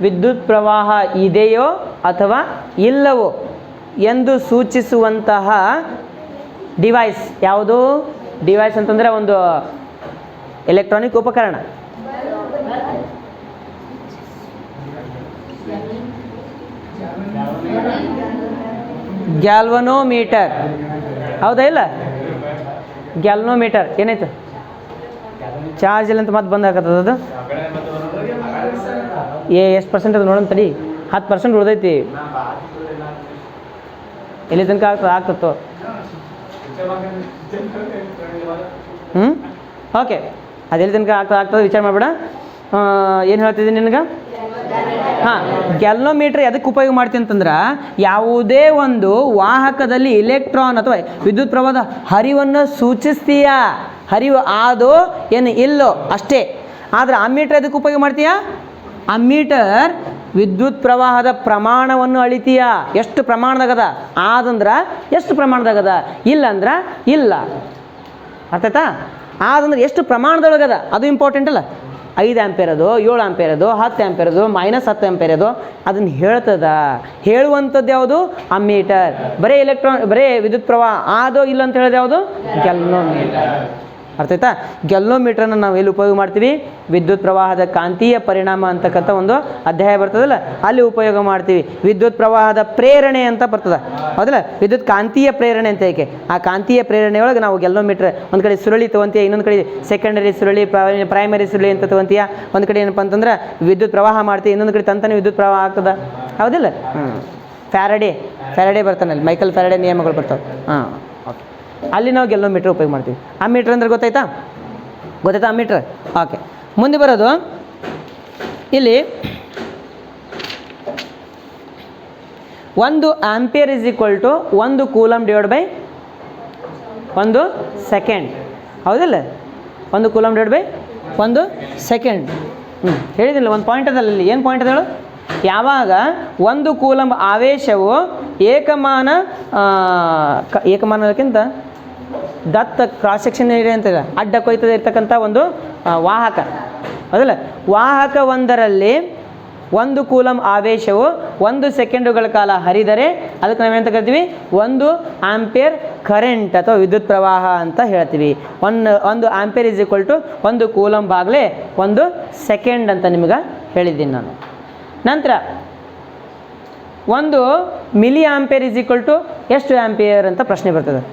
ವಿದ್ಯುತ್ ಪ್ರವಾಹ ಇದೆಯೋ ಅಥವಾ ಇಲ್ಲವೋ ಎಂದು ಸೂಚಿಸುವಂತಹ ಡಿವೈಸ್ ಯಾವುದು? ಡಿವೈಸ್ ಅಂತಂದರೆ ಒಂದು ಎಲೆಕ್ಟ್ರಾನಿಕ್ ಉಪಕರಣ. ಗ್ಯಾಲ್ವನೋಮೀಟರ್. ಹೌದಾ ಇಲ್ಲ? ಗ್ಯಾಲ್ವನೋಮೀಟರ್ ಏನಾಯ್ತು? ಚಾರ್ಜ್ ಇಲ್ಲ ಅಂತ ಮತ್ತೆ ಬಂದು ಹಾಕತ್ತದ ಅದು. ಎಷ್ಟು ಪರ್ಸೆಂಟ್ ಅದು ನೋಡೋಣ ತಡಿ. 10% ಉಳ್ದೈತಿ. ಎಲ್ಲಿ ತನಕ ಆಗ್ತತ್ತೋ? ಓಕೆ, ಅದೆಲ್ಲಿ ತನಕ ಆಗ್ತದೆ ವಿಚಾರ ಮಾಡಬೇಡ. ಏನು ಹೇಳ್ತಿದ್ದೀನಿ ನಿನಗೆ? ಹಾಂ, ಗ್ಯಾಲ್ನೋಮೀಟರ್ ಎದಕ್ಕೆ ಉಪಯೋಗ ಮಾಡ್ತೀನಿ ಅಂತಂದ್ರೆ ಯಾವುದೇ ಒಂದು ವಾಹಕದಲ್ಲಿ ಇಲೆಕ್ಟ್ರಾನ್ ಅಥವಾ ವಿದ್ಯುತ್ ಪ್ರವಾಹದ ಹರಿವನ್ನು ಸೂಚಿಸ್ತೀಯಾ, ಹರಿವು ಆದೋ ಏನು ಇಲ್ಲೋ ಅಷ್ಟೇ. ಆದರೆ ಅಮ್ಮೀಟರ್ ಎದಕ್ಕೆ ಉಪಯೋಗ ಮಾಡ್ತೀಯಾ? ಅಮ್ಮೀಟರ್ ವಿದ್ಯುತ್ ಪ್ರವಾಹದ ಪ್ರಮಾಣವನ್ನು ಅಳಿತೀಯ. ಎಷ್ಟು ಪ್ರಮಾಣದಾಗದ ಆದಂದ್ರೆ ಎಷ್ಟು ಪ್ರಮಾಣದಾಗದ, ಇಲ್ಲ ಅಂದ್ರೆ ಇಲ್ಲ. ಅರ್ಥ ಆಯ್ತಾ? ಆದಂದ್ರೆ ಎಷ್ಟು ಪ್ರಮಾಣದೊಳಗದ ಅದು ಇಂಪಾರ್ಟೆಂಟ್ ಅಲ್ಲ. 5 ಆಂಪೇರ್ ಅದು, 7 ಆಂಪೇರ್ ಅದು, 10 ಆಂಪೇರ್ ಅದು, -10 ಆಂಪೇರ್ ಅದು, ಅದನ್ನು ಹೇಳ್ತದ. ಹೇಳುವಂಥದ್ದು ಯಾವುದು? ಅಮ್ಮೀಟರ್. ಬರೀ ಬರೀ ವಿದ್ಯುತ್ ಪ್ರವಾಹ ಆದೋ ಇಲ್ಲ ಅಂತ ಹೇಳೋದು ಯಾವುದು? ಗ್ಯಾಲ್ನೋಮೀಟರ್. ಅರ್ಥ ಆಯ್ತಾ? ಗ್ಯಾಲ್ನೋಮೀಟರ್ನ ನಾವು ಎಲ್ಲಿ ಉಪಯೋಗ ಮಾಡ್ತೀವಿ? ವಿದ್ಯುತ್ ಪ್ರವಾಹದ ಕಾಂತೀಯ ಪರಿಣಾಮ ಅಂತಕ್ಕಂಥ ಒಂದು ಅಧ್ಯಾಯ ಬರ್ತದಲ್ಲ, ಅಲ್ಲಿ ಉಪಯೋಗ ಮಾಡ್ತೀವಿ. ವಿದ್ಯುತ್ ಪ್ರವಾಹದ ಪ್ರೇರಣೆ ಅಂತ ಬರ್ತದೆ, ಹೌದಲ್ಲ? ವಿದ್ಯುತ್ ಕಾಂತೀಯ ಪ್ರೇರಣೆ ಅಂತ ಏಕೆ, ಆ ಕಾಂತೀಯ ಪ್ರೇರಣೆ ಒಳಗೆ ನಾವು ಗ್ಯಾಲ್ನೋಮೀಟರ್ ಒಂದು ಕಡೆ ಸುರುಳಿ ತೊಗೊಂತೀಯ, ಇನ್ನೊಂದು ಕಡೆ ಸೆಕೆಂಡರಿ ಸುರುಳಿ, ಪ್ರೈಮರಿ ಸುರುಳಿ ಅಂತ ತೊಗೊಂತೀಯ. ಒಂದು ಕಡೆ ಏನಪ್ಪ ಅಂತಂದ್ರೆ ವಿದ್ಯುತ್ ಪ್ರವಾಹ ಮಾಡ್ತೀವಿ, ಇನ್ನೊಂದು ಕಡೆ ತಂತಾನೆ ವಿದ್ಯುತ್ ಪ್ರವಾಹ ಆಗ್ತದೆ, ಹೌದಿಲ್ಲ? ಫ್ಯಾರಡೆ ಬರ್ತಾನಲ್ಲಿ, ಮೈಕಲ್ ಫ್ಯಾರಡೆ ನಿಯಮಗಳು ಬರ್ತಾವೆ. ಹಾಂ, ಓಕೆ. ಅಲ್ಲಿ ನಾವು ಗ್ಯಾಲ್ನೋಮೀಟರ್ ಉಪಯೋಗ ಮಾಡ್ತೀವಿ. ಅಮ್ಮೀಟರ್ ಅಂದ್ರೆ ಗೊತ್ತಾಯ್ತಾ? ಅಮ್ಮೀಟರ್. ಓಕೆ, ಮುಂದೆ ಬರೋದು ಇಲ್ಲಿ 1 ampere is equal to 1 coulomb divide by 1 second, ಹೌದಿಲ್ಲ? 1 ಕೂಲಮ್ ಡಿವೈಡ್ ಬೈ 1 ಸೆಕೆಂಡ್. ಹೇಳಿದಿಲ್ಲ, ಒಂದು ಪಾಯಿಂಟ್ ಅದಲ್ಲ ಇಲ್ಲಿ. ಏನು ಪಾಯಿಂಟ್ ಅದ ಹೇಳು? ಯಾವಾಗ 1 ಕೂಲಂಬ್ ಆವೇಶವು ಏಕಮಾನಕ್ಕಿಂತ ದತ್ತ ಕ್ರಾಸ್ ಸೆಕ್ಷನ್ ಏರಿಯಾ ಅಂತಿದೆ, ಅಡ್ಡ ಕೊಯ್ತದೆ ಇರ್ತಕ್ಕಂಥ ಒಂದು ವಾಹಕ, ಹೌದಲ್ಲ? ವಾಹಕ ಒಂದರಲ್ಲಿ 1 ಕೂಲಮ್ ಆವೇಶವು 1 ಸೆಕೆಂಡುಗಳ ಕಾಲ ಹರಿದರೆ ಅದಕ್ಕೆ ನಾವೇನಂತ ಕರಿತೀವಿ? 1 ಆಂಪಿಯರ್ ಕರೆಂಟ್ ಅಥವಾ ವಿದ್ಯುತ್ ಪ್ರವಾಹ ಅಂತ ಹೇಳ್ತೀವಿ. 1 ampere is equal to 1 coulomb ಬಾಗಲೇ 1 ಸೆಕೆಂಡ್ ಅಂತ ನಿಮ್ಗೆ ಹೇಳಿದ್ದೀನಿ ನಾನು. ನಂತರ 1 milli ampere is equal to ಎಷ್ಟು ಆಂಪಿಯರ್ ಅಂತ ಪ್ರಶ್ನೆ ಬರ್ತದೆ.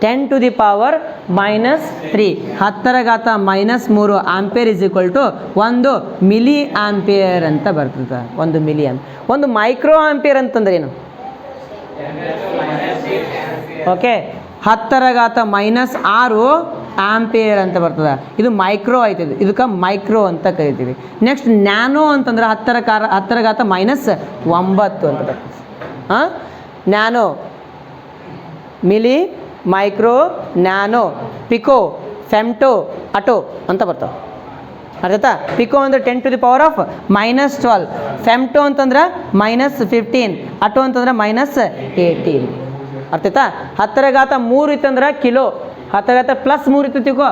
10 to the power -3, 10⁻³ ampere is equal to 1 milli ampere ಅಂತ ಬರ್ತದೆ. 1 ಮಿಲಿ ಆಂಪಿಯರ್. 1 ಮೈಕ್ರೋ ಆಂಪಿಯರ್ ಅಂತಂದ್ರೆ ಏನು? ಓಕೆ, 10⁻⁻6 ಆಂಪಿಯರ್ ಅಂತ ಬರ್ತದೆ. ಇದು ಮೈಕ್ರೋ ಆಯ್ತದೆ, ಇದಕ್ಕೆ ಮೈಕ್ರೋ ಅಂತ ಕರಿತೀವಿ. ನೆಕ್ಸ್ಟ್ ನ್ಯಾನೋ ಅಂತಂದ್ರೆ 10⁻⁻9 ಅಂತ ಬರ್ತದೆ. ಹಾಂ, nano, milli, micro, nano, pico, femto, atto ಅಂತ ಬರ್ತಾವೆ. ಅರ್ಥಾಯ್ತಾ? ಪಿಕೋ ಅಂದರೆ 10 to the power of -12, femto ಅಂತಂದ್ರೆ -15, ಅಟೋ ಅಂತಂದ್ರೆ -18. ಅರ್ಥಾಯ್ತಾ? 10⁻³ ಇತ್ತಂದ್ರೆ ಕಿಲೋ, 10⁻+3 ಇತ್ತು ತಿಳ್ಕೋ,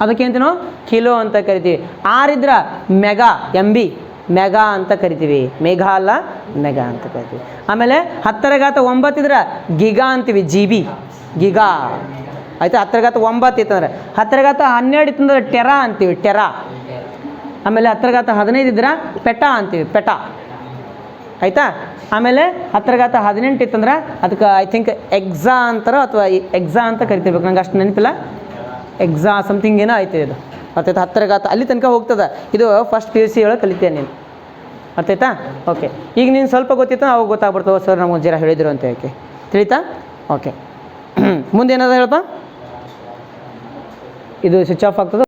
ಅದಕ್ಕೆ ಅಂತೀವಿ ನಾವು ಕಿಲೋ ಅಂತ ಕರಿತೀವಿ. 6 ಇದ್ರೆ ಮೆಗಾ, MB, ಮೆಗಾ ಅಂತ ಕರಿತೀವಿ. ಮೇಘಾ ಅಲ್ಲ, ಮೆಗಾ ಅಂತ ಕರಿತೀವಿ. ಆಮೇಲೆ 10⁻9 ಇದ್ರೆ ಗಿಗಾ ಅಂತೀವಿ, GB, ಗಿಗಾ. ಆಯಿತಾ? 10⁻9 ಇತ್ತಂದ್ರೆ. 10⁻12 ಇತ್ತಂದ್ರೆ ಟೆರಾ ಅಂತೀವಿ, ಟೆರಾ. ಆಮೇಲೆ 10⁻15 ಇದ್ರೆ ಪೆಟಾ ಅಂತೀವಿ, ಪೆಟಾ. ಆಯಿತಾ? ಆಮೇಲೆ 10⁻18 ಇತ್ತಂದ್ರೆ ಅದಕ್ಕೆ ಐ ಥಿಂಕ್ ಎಕ್ಸಾ ಅಂತಾರೋ ಅಥವಾ ಎಕ್ಸಾ ಅಂತ ಕರಿತಿರ್ಬೇಕು, ನಂಗೆ ಅಷ್ಟು ನೆನಪಿಲ್ಲ. ಎಕ್ಸಾ ಸಮಥಿಂಗ್ ಏನೋ ಆಯ್ತು ಇದು. ಅರ್ಥಾಯ್ತಾ? 10 ಅಲ್ಲಿ ತನಕ ಹೋಗ್ತದೆ. ಇದು ಫಸ್ಟ್ PUC ಒಳಗೆ ಕಲಿತೀಯ ನೀನು. ಅರ್ಥಾಯ್ತಾ? ಓಕೆ, ಈಗ ನೀನು ಸ್ವಲ್ಪ ಗೊತ್ತಿತ್ತು, ಅವಾಗ ಗೊತ್ತಾಗ್ಬಿಡ್ತಾವೆ. ಸರ್ ನಮಗೆ ಜರ ಹೇಳಿದ್ರು ಅಂತ ಹೇಳಿ ತಿಳಿತಾ? ಓಕೆ, ಮುಂದೆ ಏನಾದ್ರು ಹೇಳಪ್ಪ. ಇದು ಸ್ವಿಚ್ ಆಫ್ ಆಗ್ತದೆ.